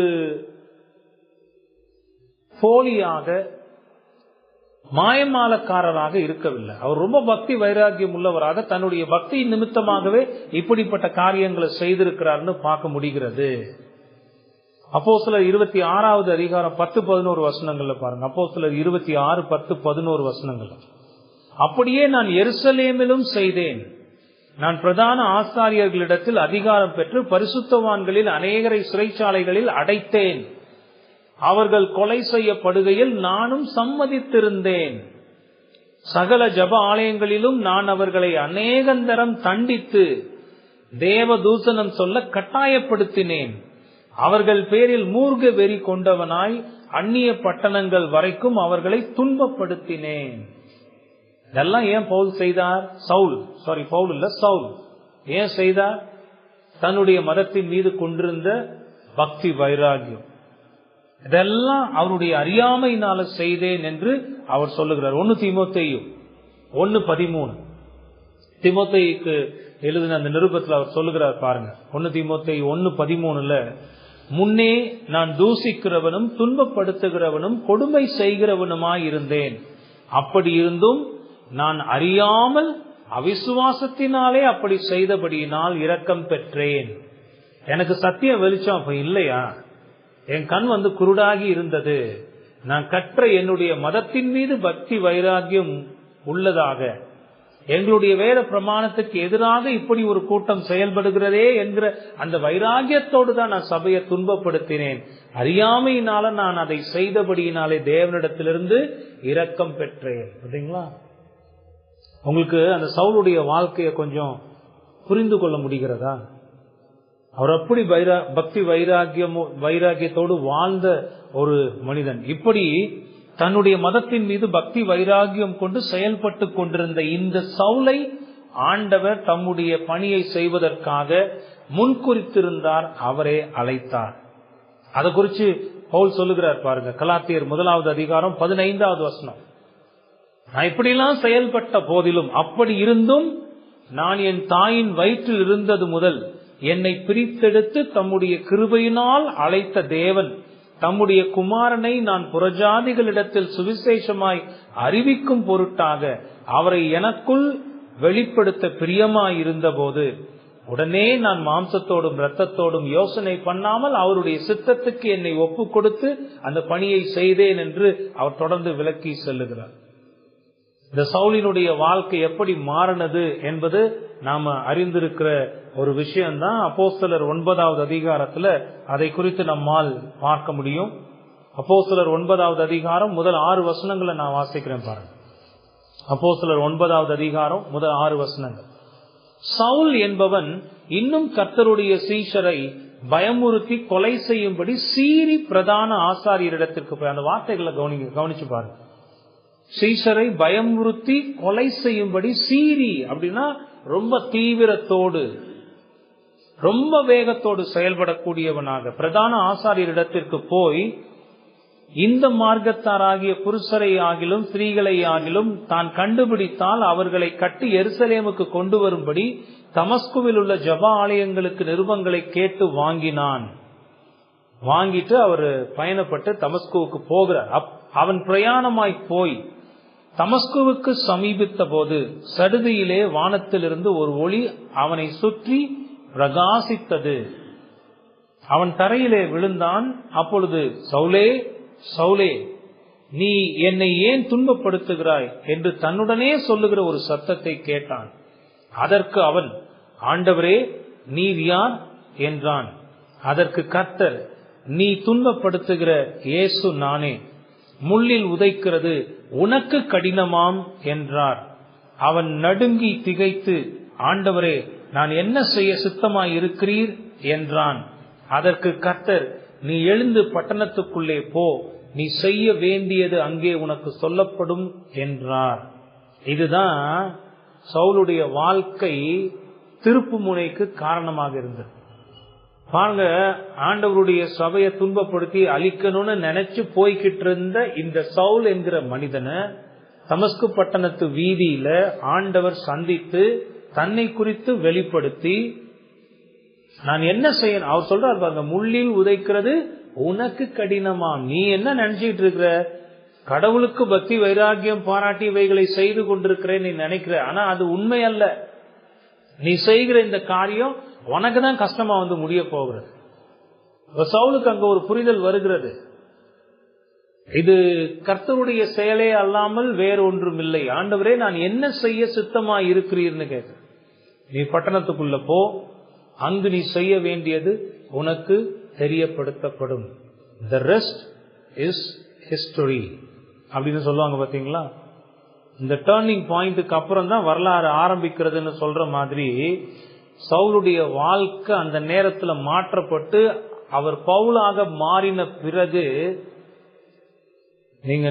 போலியாக மாயமாலக்காரராக இருக்கவில்லை. அவர் ரொம்ப பக்தி வைராகியம் உள்ளவராக தன்னுடைய பக்தி நிமித்தமாகவே இப்படிப்பட்ட காரியங்களை செய்திருக்கிறார்னு பார்க்க முடிகிறது. அப்போஸ்தலர் 26வது அதிகாரம் 10-11 வசனங்கள்ல பாருங்க. அப்போஸ்தலர் 26:10-11 வசனங்கள். அப்படியே நான் எருசலேமிலும் செய்தேன். நான் பிரதான ஆசாரியர்களிடத்தில் அதிகாரம் பெற்று பரிசுத்தவான்களில் அநேகரை சிறைச்சாலைகளில் அடைத்தேன். அவர்கள் கொலை செய்யப்படுகையில் நானும் சம்மதித்திருந்தேன். சகல ஜப ஆலயங்களிலும் நான் அவர்களை அநேகந்தரம் தண்டித்து தேவ தூசணம் சொல்ல கட்டாயப்படுத்தினேன். அவர்கள் பேரில் மூர்க்க வெறி கொண்டவனாய் அந்நிய பட்டணங்கள் வரைக்கும் அவர்களை துன்பப்படுத்தினேன். இதெல்லாம் ஏன் பவுல் செய்தார்? சவுல் ஏன் செய்தார்? தன்னுடைய மதத்தின் மீது கொண்டிருந்த பக்தி வைராகியம், இதெல்லாம் அவருடைய அறியாமையினால செய்தேன் என்று அவர் சொல்லுகிறார். 1 தீமோத்தேயு 1:13 தீமோத்தேயுக்கு எழுதின அந்த நிருபத்தில் அவர் சொல்லுகிறார் பாருங்க. 1 தீமோத்தேயு 1:13 முன்னே நான் தூசிக்கிறவனும் துன்பப்படுத்துகிறவனும் கொடுமை செய்கிறவனுமாயிருந்தேன். அப்படி இருந்தும் நான் அறியாமல் அவிசுவாசத்தினாலே அப்படி செய்தபடியினால் இரக்கம் பெற்றேன். எனக்கு சத்திய வெளிச்சம் அப்ப இல்லையா? என் கண் குருடாகி இருந்தது. நான் கற்ற என்னுடைய மதத்தின் மீது பக்தி வைராகியம் உள்ளதாக, எங்களுடைய வேத பிரமாணத்துக்கு எதிராக இப்படி ஒரு கூட்டம் செயல்படுகிறதே என்கிற அந்த வைராகியத்தோடு தான் நான் சபையை துன்பப்படுத்தினேன். அறியாமையினால நான் அதை செய்தபடியினாலே தேவனிடத்திலிருந்து இரக்கம் பெற்றேன். பார்த்தீங்களா? உங்களுக்கு அந்த சவுலுடைய வாழ்க்கையை கொஞ்சம் புரிந்து கொள்ள முடிகிறதா? அவர் அப்படி பக்தி வைராகியத்தோடு வாழ்ந்த ஒரு மனிதன். இப்படி தன்னுடைய மதத்தின் மீது பக்தி வைராகியம் கொண்டு செயல்பட்டு கொண்டிருந்த இந்த சவுலை ஆண்டவர் தம்முடைய பணியை செய்வதற்காக முன்குறித்திருந்தார். அவரே அழைத்தார். அதை குறித்து பவுல் சொல்லுகிறார் பாருங்க. கலாத்தியர் 1வது அதிகாரம் 15வது வசனம். நான் இப்படியெல்லாம் செயல்பட்ட போதிலும், அப்படி இருந்தும் நான் என் தாயின் வயிற்றில் இருந்தது முதல் என்னை பிரித்தெடுத்து தம்முடைய கிருபையினால் அழைத்த தேவன் தம்முடைய குமாரனை நான் புறஜாதிகளிடத்தில் சுவிசேஷமாய் அறிவிக்கும் பொருட்டாக அவரை எனக்குள் வெளிப்படுத்த பிரியமாயிருந்த போது உடனே நான் மாம்சத்தோடும் இரத்தத்தோடும் யோசனை பண்ணாமல் அவருடைய சித்தத்துக்கு என்னை ஒப்பு கொடுத்து அந்த பணியை செய்தேன் என்று அவர் தொடர்ந்து விளக்கி செல்லுகிறார். இந்த சவுலினுடைய வாழ்க்கை எப்படி மாறினது என்பது நாம அறிந்திருக்கிற ஒரு விஷயம்தான். அப்போஸ்தலர் 9வது அதிகாரத்துல அதை குறித்து நம்மால் பார்க்க முடியும். அப்போஸ்தலர் 9வது அதிகாரம் முதல் 6 வசனங்களை நான் வாசிக்கிறேன் பாருங்க. அப்போஸ்தலர் 9வது அதிகாரம் முதல் 6 வசனங்கள். சவுல் என்பவன் இன்னும் கர்த்தருடைய சீஷரை பயமுறுத்தி கொலை செய்யும்படி சீறி பிரதான ஆசாரியரிடத்திற்கு போய், அந்த வார்த்தைகளை கவனிச்சு பாருங்க. சீஷரை பயமுறுத்தி கொலை செய்யும்படி சீறி அப்படின்னா ரொம்ப தீவிரத்தோடு ரொம்ப வேகத்தோடு செயல்படக்கூடியவனாக பிரதான ஆசாரியரிடத்திற்கு போய் இந்த மார்க்கத்தாராகிய புருஷரை ஆகிலும் ஸ்திரீகளை ஆகிலும் தான் கண்டுபிடித்தால் அவர்களை கட்டி எருசலேமுக்கு கொண்டு வரும்படி தமஸ்குவில் உள்ள ஜப ஆலயங்களுக்கு நிருபங்களை கேட்டு வாங்கிட்டு அவர் பயணப்பட்டு தமஸ்குவுக்கு போகிறார். அவன் பிரயாணமாய் போய் தமஸ்குவுக்கு சமீபித்த போது சடுதியிலே வானத்திலிருந்து ஒரு ஒளி அவனை சுற்றி பிரகாசித்தது. அவன் தரையிலே விழுந்தான். அப்பொழுது சவுலே சவுலே, நீ என்னை ஏன் துன்பப்படுத்துகிறாய் என்று தன்னுடனே சொல்லுகிற ஒரு சத்தத்தை கேட்டான். அதற்கு அவன், ஆண்டவரே நீர் யார் என்றான். அதற்கு கர்த்தர், நீ துன்பப்படுத்துகிற இயேசு நானே, முள்ளில் உதைக்கிறது உனக்கு கடினமாம் என்றார். அவன் நடுங்கி திகைத்து, ஆண்டவரே நான் என்ன செய்ய சித்தமாய் இருக்கிறீர் என்றான். அதற்கு கர்த்தர், நீ எழுந்து பட்டணத்துக்குள்ளே போ, நீ செய்ய வேண்டியது அங்கே உனக்கு சொல்லப்படும் என்றார். இதுதான் சவுலுடைய வாழ்க்கை திருப்பு முனைக்கு காரணமாக இருந்தது. பாருங்க, ஆண்டவருடைய சபையை துன்பப்படுத்தி அழிக்கணும்னு நினைச்சு போய்கிட்டு இருந்த இந்த சவுல் என்கிற மனிதனை தமஸ்கு பட்டணத்து வீதியில ஆண்டவர் சந்தித்து தன்னை குறித்து வெளிப்படுத்தி, நான் என்ன செய்யணும் அவர் சொல்றாரு பாருங்க, முள்ளில் உதைக்கிறது உனக்கு கடினமாம். நீ என்ன நினைச்சிட்டு இருக்கிற? கடவுளுக்கு பக்தி வைராகியம் பாராட்டி இவைகளை செய்து கொண்டிருக்கிறேன் நீ நினைக்கிற, ஆனா அது உண்மை அல்ல. நீ செய்கிற இந்த காரியம் உனக்கு தான் கஷ்டமா முடிய போகிறது. சவுலுக்கு அங்க ஒரு புரிதல் வருகிறது, இது கர்த்தருடைய செயலே அல்லாமல் வேறு ஒன்றும் இல்லை. ஆண்டவரே, நான் என்ன செய்ய சித்தமாய் இருக்கிறீர்னு கேட்க. நீ பட்டணத்துக்குள்ள போ, அங்கு நீ செய்ய வேண்டியது உனக்கு தெரியப்படுத்தப்படும். The rest is history அப்படின்னு சொல்லுவாங்க பாத்தீங்களா. இந்த டர்னிங் பாயிண்ட்டுக்கு அப்புறம் தான் வரலாறு ஆரம்பிக்கிறதுன்னு சொல்ற மாதிரி சவுலுடைய வாழ்க்கை அந்த நேரத்துல மாற்றப்பட்டு அவர் பவுலாக மாறின பிறகு நீங்க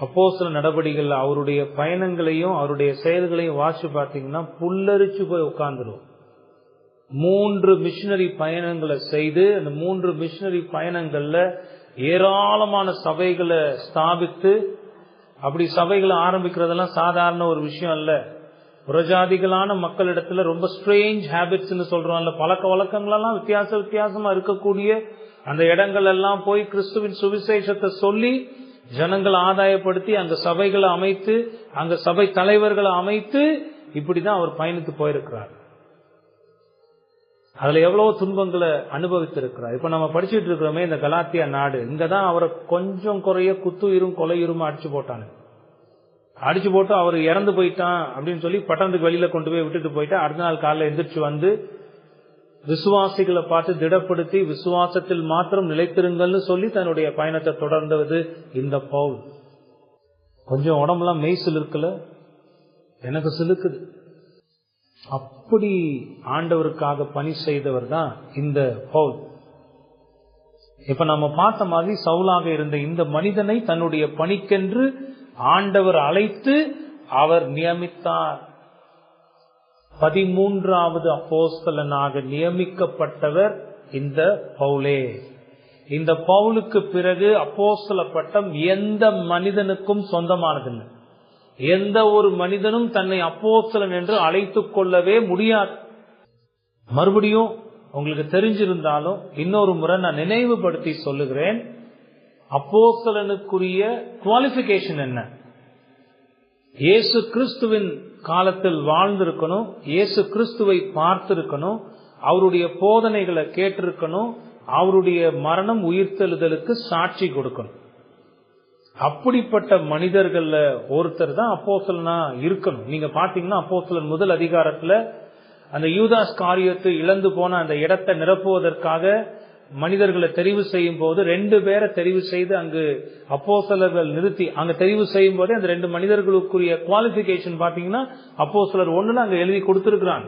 அப்போஸ்தல நடவடிக்கைகள் அவருடைய பயணங்களையும் அவருடைய செயல்களையும் வாசிச்சு பார்த்தீங்கன்னா புல்லரிச்சு போய் உட்கார்ந்துடும். 3 மிஷனரி பயணங்களை செய்து அந்த 3 மிஷனரி பயணங்கள்ல ஏராளமான சபைகளை ஸ்தாபித்து, அப்படி சபைகளை ஆரம்பிக்கிறதெல்லாம் சாதாரண ஒரு விஷயம் அல்ல. புறஜாதிகளான மக்களிடத்துல ரொம்ப ஸ்ட்ரேஞ்ச் ஹேபிட்ஸ் சொல்றோம்ல, பழக்க வழக்கங்களெல்லாம் வித்தியாசமா இருக்கக்கூடிய அந்த இடங்கள் எல்லாம் போய் கிறிஸ்துவின் சுவிசேஷத்தை சொல்லி ஜனங்களை ஆதாயப்படுத்தி அங்க சபைகளை அமைத்து அங்க சபை தலைவர்களை அமைத்து இப்படிதான் அவர் பயணித்து போயிருக்கிறார். அதுல எவ்வளவு துன்பங்களை அனுபவித்திருக்கிறார். இப்ப நம்ம படிச்சுட்டு இருக்கிறோமே இந்த கலாத்தியா நாடு, இங்கதான் அவரை கொஞ்சம் குறைய குத்துயிரும் கொலையுரும் அடிச்சு போட்டு அவர் இறந்து போயிட்டான் அப்படின்னு சொல்லி பட்டணத்துக்கு வெளியில கொண்டு போய் விட்டுட்டு போயிட்டா. அடுத்த நாள் காலையில எந்திரிச்சு வந்து விசுவாசிகளை பார்த்து திடப்படுத்தி விசுவாசத்தில் மாத்திரம் நிலைத்திருங்கள்னு சொல்லி தன்னுடைய பயணத்தை தொடர்ந்தது இந்த பவுல். கொஞ்சம் உடம்புலாம் மெய் சிலிருக்கல, எனக்கு சிலுக்குது. அப்படி ஆண்டவருக்காக பணி செய்தவர் தான் இந்த பவுல். இப்ப நம்ம பார்த்த மாதிரி சவுலாக இருந்த இந்த மனிதனை தன்னுடைய பணிக்கென்று ஆண்டவர் அழைத்து அவர் நியமித்தார். 13வது அப்போஸ்தலனாக நியமிக்கப்பட்டவர் இந்த பவுலே. இந்த பவுலுக்கு பிறகு அப்போஸ்தல பட்டம் எந்த மனிதனுக்கும் சொந்தமானதில்லை. எந்த ஒரு மனிதனும் தன்னை அப்போஸ்தலன் என்று அழைத்துக் கொள்ளவே முடியாது. மறுபடியும் உங்களுக்கு தெரிஞ்சிருந்தாலும் இன்னொரு முறை நான் நினைவுபடுத்தி சொல்லுகிறேன். அப்போஸ்தலனுக்குரிய குவாலிபிகேஷன் என்ன? இயேசு கிறிஸ்துவின் காலத்தில் வாழ்ந்திருக்கணும், இயேசு கிறிஸ்துவை பார்த்திருக்கணும், அவருடைய போதனைகளை கேட்டிருக்கணும், அவருடைய மரணம் உயிர்த்தெழுதலுக்கு சாட்சி கொடுக்கணும். அப்படிப்பட்ட மனிதர்கள்ல ஒருத்தர் தான் அப்போஸ்தலனா இருக்கணும். நீங்க பாத்தீங்கன்னா அப்போஸ்தலன் முதல் அதிகாரத்துல அந்த யூதாஸ் காரியத்தை இழந்து போன அந்த இடத்தை நிரப்புவதற்காக மனிதர்களை தெரிவு செய்யும் போது 2 பேரை தெரிவு செய்து அங்கு அப்போஸ்தலர்கள் நிறுத்தி அங்க தெரிவு செய்யும் போதே அந்த 2 மனிதர்களுக்குரிய குவாலிபிகேஷன் பாத்தீங்கன்னா அப்போஸ்தலர் 1ல அங்க எழுதி கொடுத்திருக்கிறாங்க.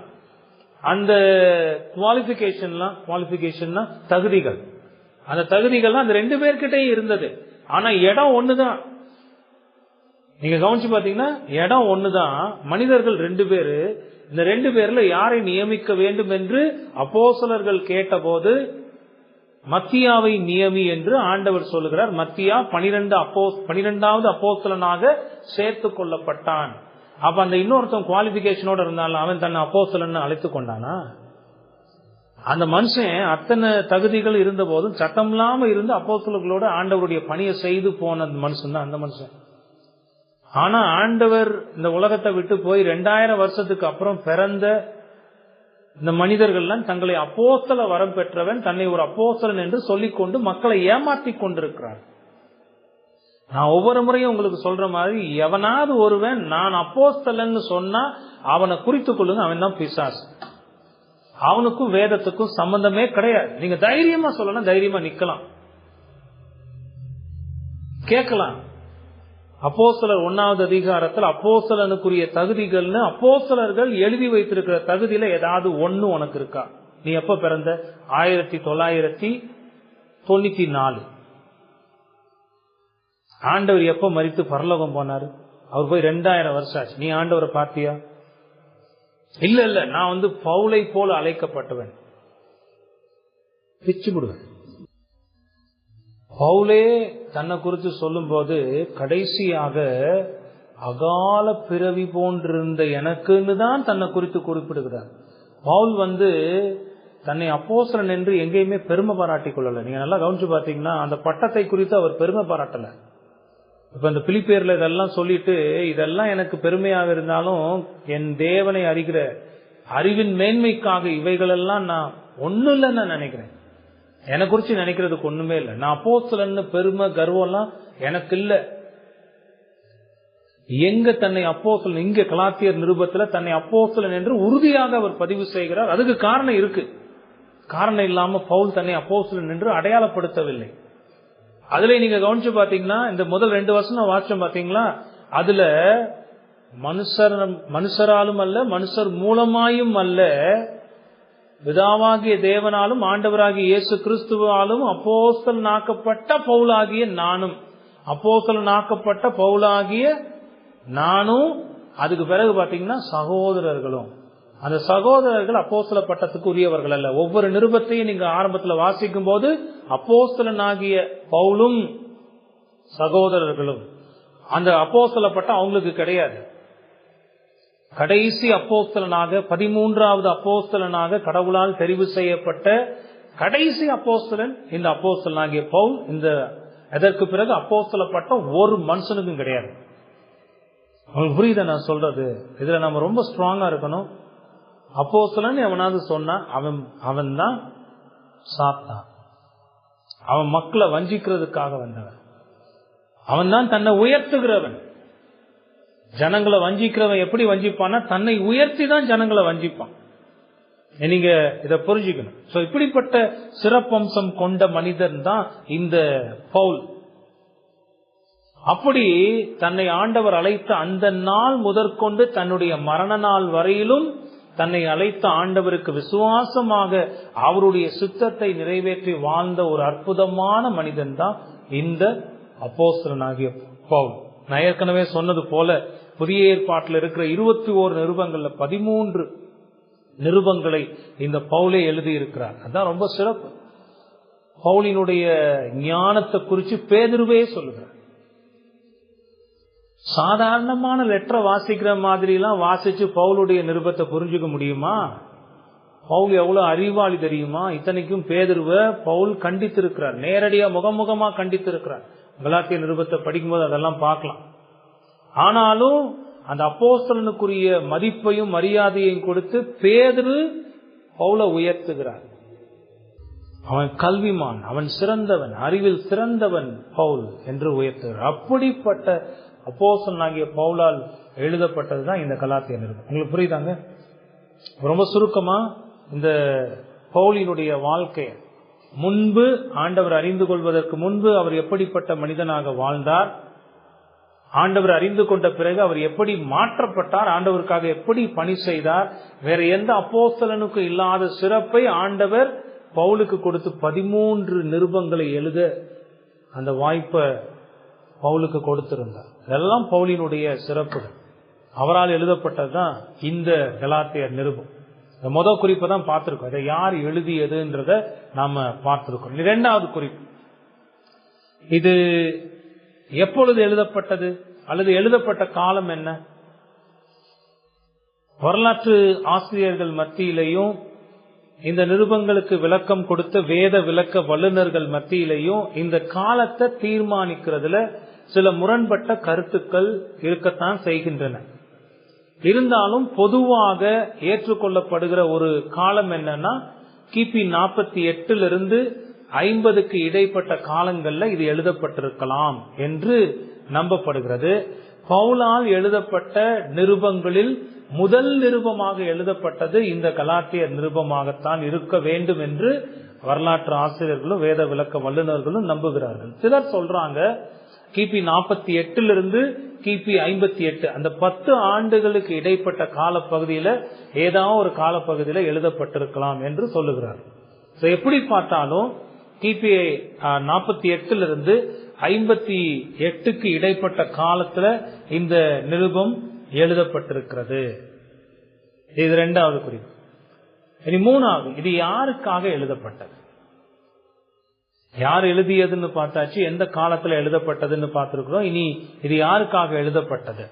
அந்த குவாலிபிகேஷன் தகுதிகள், அந்த தகுதிகள் அந்த 2 பேர்கிட்டையும் இருந்தது. ஆனா இடம் ஒண்ணுதான். நீங்க கவனிச்சு பாத்தீங்கன்னா இடம் ஒண்ணுதான், மனிதர்கள் 2 பேரு. இந்த 2 பேர்ல யாரை நியமிக்க வேண்டும் என்று அப்போஸ்தலர்கள் கேட்டபோது மத்தியாவை நியமி என்று ஆண்டவர் சொல்லுகிறார். மத்தியா 12வது அப்போஸ்தலனாக சேர்த்து கொள்ளப்பட்டான். அப்ப அந்த இன்னொருத்தன் குவாலிபிகேஷனோட இருந்தாலும் அவன் தன்னை அப்போஸ்தலன் அழைத்து கொண்டானா? அந்த மனுஷன் அத்தனை தகுதிகள் இருந்த போதும் சட்டம் இல்லாம இருந்து அப்போஸ்தலர்களோட ஆண்டவருடைய பணியை செய்து போன மனுஷன் தான் அந்த மனுஷன். ஆனா ஆண்டவர் இந்த உலகத்தை விட்டு போய் 2000 வருஷத்துக்கு அப்புறம் பிறந்த இந்த மனிதர்கள்லாம் தங்களை அப்போஸ்தல வரம் பெற்றவன், தன்னை ஒரு அப்போஸ்தலன் என்று சொல்லிக்கொண்டு மக்களை ஏமாற்றி கொண்டிருக்கிறார். நான் ஒவ்வொரு முறையும் உங்களுக்கு சொல்ற மாதிரி, எவனாவது ஒருவன் நான் அப்போஸ்தலன் சொன்னா அவனை குறித்துக் கொள்ளுங்க, அவன் தான் பிசாசு. அவனுக்கும் வேதத்துக்கும் சம்பந்தமே கிடையாது. நீங்க தைரியமா சொல்லலாம், தைரியமா நிக்கலாம், கேட்கலாம். அப்போஸ்தலர் 1வது அதிகாரத்தில் அப்போஸ்தலனுக்குரிய தகுதிகள்னு அப்போஸ்தலர்கள் எழுதி வைத்திருக்கிற தகுதியில ஏதாவது ஒண்ணு உனக்கு இருக்கா? நீ எப்ப பிறந்த? 1994. ஆண்டவர் எப்ப மரித்து பரலோகம் போனாரு? அவர் போய் 2000 வருஷம் ஆச்சு. நீ ஆண்டவரை பார்த்தியா? இல்ல நான் பவுலை போல அழைக்கப்பட்டவன். பிச்சு விடுவேன். பவுலே தன்னை குறித்து சொல்லும் போது கடைசியாக அகால பிறவி போன்றிருந்த எனக்குன்னு தான் தன்னை குறித்து குறிப்பிடுகிறார். பவுல் தன்னை அப்போஸ்தலன் என்று எங்கேயுமே பெருமை பாராட்டிக் கொள்ளல. நீங்க நல்லா கவனிச்சு பாத்தீங்கன்னா அந்த பட்டத்தை குறித்து அவர் பெருமை பாராட்டல. இப்ப இந்த பிலிப்பியர்ல இதெல்லாம் சொல்லிட்டு இதெல்லாம் எனக்கு பெருமையாக இருந்தாலும் என் தேவனை அறிகிற அறிவின் மேன்மைக்காக இவைகளெல்லாம் நான் ஒண்ணு இல்லைன்னு நினைக்கிறேன். என்னை குறிச்சு நினைக்கிறதுக்கு ஒண்ணுமே இல்லை. நான் அப்போஸ்தலன்னு பெருமை கர்வம் எல்லாம் எனக்கு இல்ல. எங்க தன்னை அப்போஸ்தலன், இங்க கலாத்தியர் நிருபத்துல தன்னை அப்போஸ்தலன் என்று உறுதியாக அவர் பதிவு செய்கிறார். அதுக்கு காரணம் இருக்கு. காரணம் இல்லாம பவுல் தன்னை அப்போஸ்தலன் என்று அடையாளப்படுத்தவில்லை. அதுல நீங்க கவனிச்சு பாத்தீங்கன்னா, இந்த முதல் 2 வசனம் வாச்சம் பாத்தீங்களா, அதுல மனுஷராலும் அல்ல, மனுஷர் மூலமாயும் அல்ல, பிதாவாகிய தேவனாலும் ஆண்டவராகிய இயேசு கிறிஸ்துவாலும் அப்போஸ்தலனாக்கப்பட்ட பவுலாகிய நானும், அப்போஸ்தலனாக்கப்பட்ட பவுலாகிய நானும், அதுக்கு பிறகு பாத்தீங்கன்னா சகோதரர்களும். அந்த சகோதரர்கள் அப்போஸ்தல பட்டத்துக்கு உரியவர்கள் அல்ல. ஒவ்வொரு நிருபத்தையும் நீங்க ஆரம்பத்துல வாசிக்கும் போது அப்போஸ்தலனாகிய பவுலும் சகோதரர்களும், அந்த அப்போஸ்தல பட்டம் அவங்களுக்கு கிடையாது. கடைசி அப்போஸ்தலனாக 13வது அப்போஸ்தலனாக கடவுளால் தெரிவு செய்யப்பட்ட கடைசி அப்போஸ்தலன் இந்த அப்போஸ்தலனாகிய பவுல். இந்த அதற்கு பிறகு அப்போஸ்தல பட்டம் ஒரு மனுஷனுக்கும் கிடையாது. உங்களுக்கு புரியுதா நான் சொல்றது? இதுல நம்ம ரொம்ப ஸ்ட்ராங்கா இருக்கணும். அப்போஸ்தலன் எவனாவது சொன்னா அவன் தான் சாத்தான். அவன் மக்களை வஞ்சிக்கிறதுக்காக வந்தவன். அவன் தான் தன்னை உயர்த்துகிறவன். ஜனங்களை வஞ்சிக்கிறவன் எப்படி வஞ்சிப்பான்னா, தன்னை உயர்த்தி தான் ஜனங்களை வஞ்சிப்பான். நீங்க இத புரிஞ்சுக்கணும். சோ இப்படிப்பட்ட சிறப்பம்சம் கொண்ட மனிதன் தான் இந்த பவுல். அப்படி தன்னை ஆண்டவர் அழைத்த அந்த நாள் முதற்கொண்டு தன்னுடைய மரண நாள் வரையிலும் தன்னை அழைத்த ஆண்டவருக்கு விசுவாசமாக அவருடைய சித்தத்தை நிறைவேற்றி வாழ்ந்த ஒரு அற்புதமான மனிதன் தான் இந்த அப்போஸ்தலனாகிய பவுல். நான் ஏற்கனவே சொன்னது போல புதிய ஏற்பாட்டில் இருக்கிற 21 நிருபங்கள்ல 13 நிருபங்களை இந்த பவுலே எழுதி இருக்கிறார். அதான் ரொம்ப சிறப்பு. பவுலினுடைய ஞானத்தை குறித்து பேதுருவே சொல்லுகிறார். சாதாரணமான லெட்டரை வாசிக்கிற மாதிரி எல்லாம் வாசிச்சு பவுலுடைய நிருபத்தை புரிஞ்சுக்க முடியுமா? பவுல் எவ்வளவு அறிவாளி தெரியுமா? இத்தனைக்கும் பேதுருவை பவுல் கண்டித்திருக்கிறார், நேரடியா முகமுகமா கண்டித்திருக்கிறார். கலாத்திய நிருபத்தை படிக்கும்போது அதெல்லாம் பார்க்கலாம். ஆனாலும் அந்த அப்போஸ்தலனுக்குரிய மதிப்பையும் மரியாதையையும் கொடுத்து பேதுரு பவுலை உயர்த்துகிறார். அவன் கல்விமான், அவன் சிறந்தவன், அறிவில் சிறந்தவன் பவுல் என்று உயர்த்துகிறார். அப்படிப்பட்ட அப்போஸ்தலனாகிய பவுலால் எழுதப்பட்டதுதான் இந்த கலாத்திய நிருபம். உங்களுக்கு புரியுதாங்க? ரொம்ப சுருக்கமா இந்த பவுலினுடைய வாழ்க்கை, முன்பு ஆண்டவர் அறிந்து கொள்வதற்கு முன்பு அவர் எப்படிப்பட்ட மனிதனாக வாழ்ந்தார், ஆண்டவர் அறிந்து கொண்ட பிறகு அவர் எப்படி மாற்றப்பட்டார், ஆண்டவருக்காக எப்படி பணி செய்தார், வேற எந்த அப்போஸ்தலனுக்கும் இல்லாத சிறப்பை ஆண்டவர் பவுலுக்கு கொடுத்து 13 நிருபங்களை எழுத அந்த வாய்ப்பை பவுலுக்கு கொடுத்திருந்தார். இதெல்லாம் பவுலினுடைய சிறப்புகள். அவரால் எழுதப்பட்டதுதான் இந்த கலாத்தியர் நிருபம். இந்த முதல் குறிப்பை தான் பார்த்திருக்கோம். இதை யார் எழுதியதுன்றத நாம பார்த்திருக்கோம். 2வது குறிப்பு, இது எப்பொழுது எழுதப்பட்டது அல்லது எழுதப்பட்ட காலம் என்ன? வரலாற்று ஆசிரியர்கள் மத்தியிலையும் இந்த நிருபங்களுக்கு விளக்கம் கொடுத்த வேத விளக்க வல்லுநர்கள் மத்தியிலையும் இந்த காலத்தை தீர்மானிக்கிறதுல சில முரண்பட்ட கருத்துக்கள் இருக்கத்தான் செய்கின்றன. இருந்தாலும் பொதுவாக ஏற்றுக்கொள்ளப்படுகிற ஒரு காலம் என்னன்னா, கிபி 48 50க்கு இடைப்பட்ட காலங்கள்ல இது எழுதப்பட்டிருக்கலாம் என்று நம்பப்படுகிறது. பவுலால் எழுதப்பட்ட நிருபங்களில் முதல் நிருபமாக எழுதப்பட்டது இந்த கலாத்தியர் நிருபமாகத்தான் இருக்க வேண்டும் என்று வரலாற்று ஆசிரியர்களும் வேத விளக்க வல்லுநர்களும் நம்புகிறார்கள். சிலர் சொல்றாங்க கிபி 48 கிபி 58, அந்த 10 ஆண்டுகளுக்கு இடைப்பட்ட காலப்பகுதியில ஏதாவது ஒரு காலப்பகுதியில எழுதப்பட்டிருக்கலாம் என்று சொல்லுகிறார்கள். எப்படி பார்த்தாலும் கிபி 48 58க்கு இடைப்பட்ட காலத்துல இந்த நிருபம் எழுதப்பட்டிருக்கிறது. இது 2வது குறிப்பு. இனி 3வது, இது யாருக்காக எழுதப்பட்டது? யார் எழுதியதுன்னு பார்த்தாச்சு, எந்த காலத்துல எழுதப்பட்டதுன்னு பார்த்திருக்கிறோம். இனி இது யாருக்காக எழுதப்பட்டது?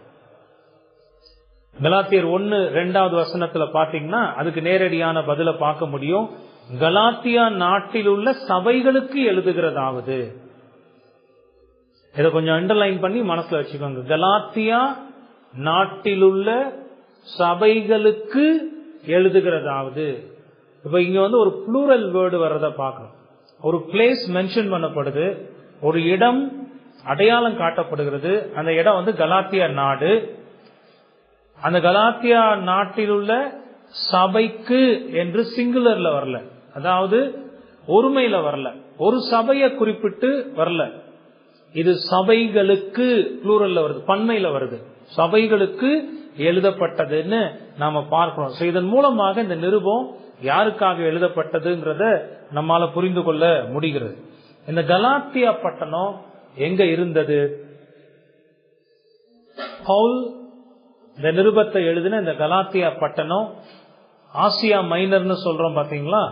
கலாத்தியர் 1:2 வசனத்துல பாத்தீங்கன்னா அதுக்கு நேரடியான பதில பார்க்க முடியும். கலாத்தியா நாட்டில் உள்ள சபைகளுக்கு எழுதுகிறதாவது. இதை கொஞ்சம் அண்டர்லைன் பண்ணி மனசுல வச்சுக்கோங்க. கலாத்தியா நாட்டிலுள்ள சபைகளுக்கு எழுதுகிறதாவது. இப்ப இங்க ஒரு புளூரல் வேர்டு வர்றத பார்க்கணும். ஒரு பிளேஸ் மென்ஷன் பண்ணப்படுது, ஒரு இடம் அடையாளம் காட்டப்படுகிறது. அந்த இடம் வந்து கலாத்தியா நாடு. அந்த கலாத்தியா நாட்டில் உள்ள சபைக்கு என்று சிங்குலர்ல வரல, அதாவது ஒருமையில வரல, ஒரு சபையை குறிப்பிட்டு வரல. இது சபைகளுக்கு ப்ளூரல்ல வருது, பன்மையில வருது, சபைகளுக்கு எழுதப்பட்டதுன்னு நாம பார்க்கிறோம். இதன் மூலமாக இந்த நிருபம் யாருக்காக எழுதப்பட்டதுங்கிறத நம்மால புரிந்து கொள்ள முடிகிறது. இந்த கலாத்தியா பட்டணம் எங்க இருந்தது? பவுல் இந்த நிருபத்தை எழுதின இந்த கலாத்தியா பட்டணம் ஆசியா மைனர்னு சொல்றோம் பாத்தீங்களா,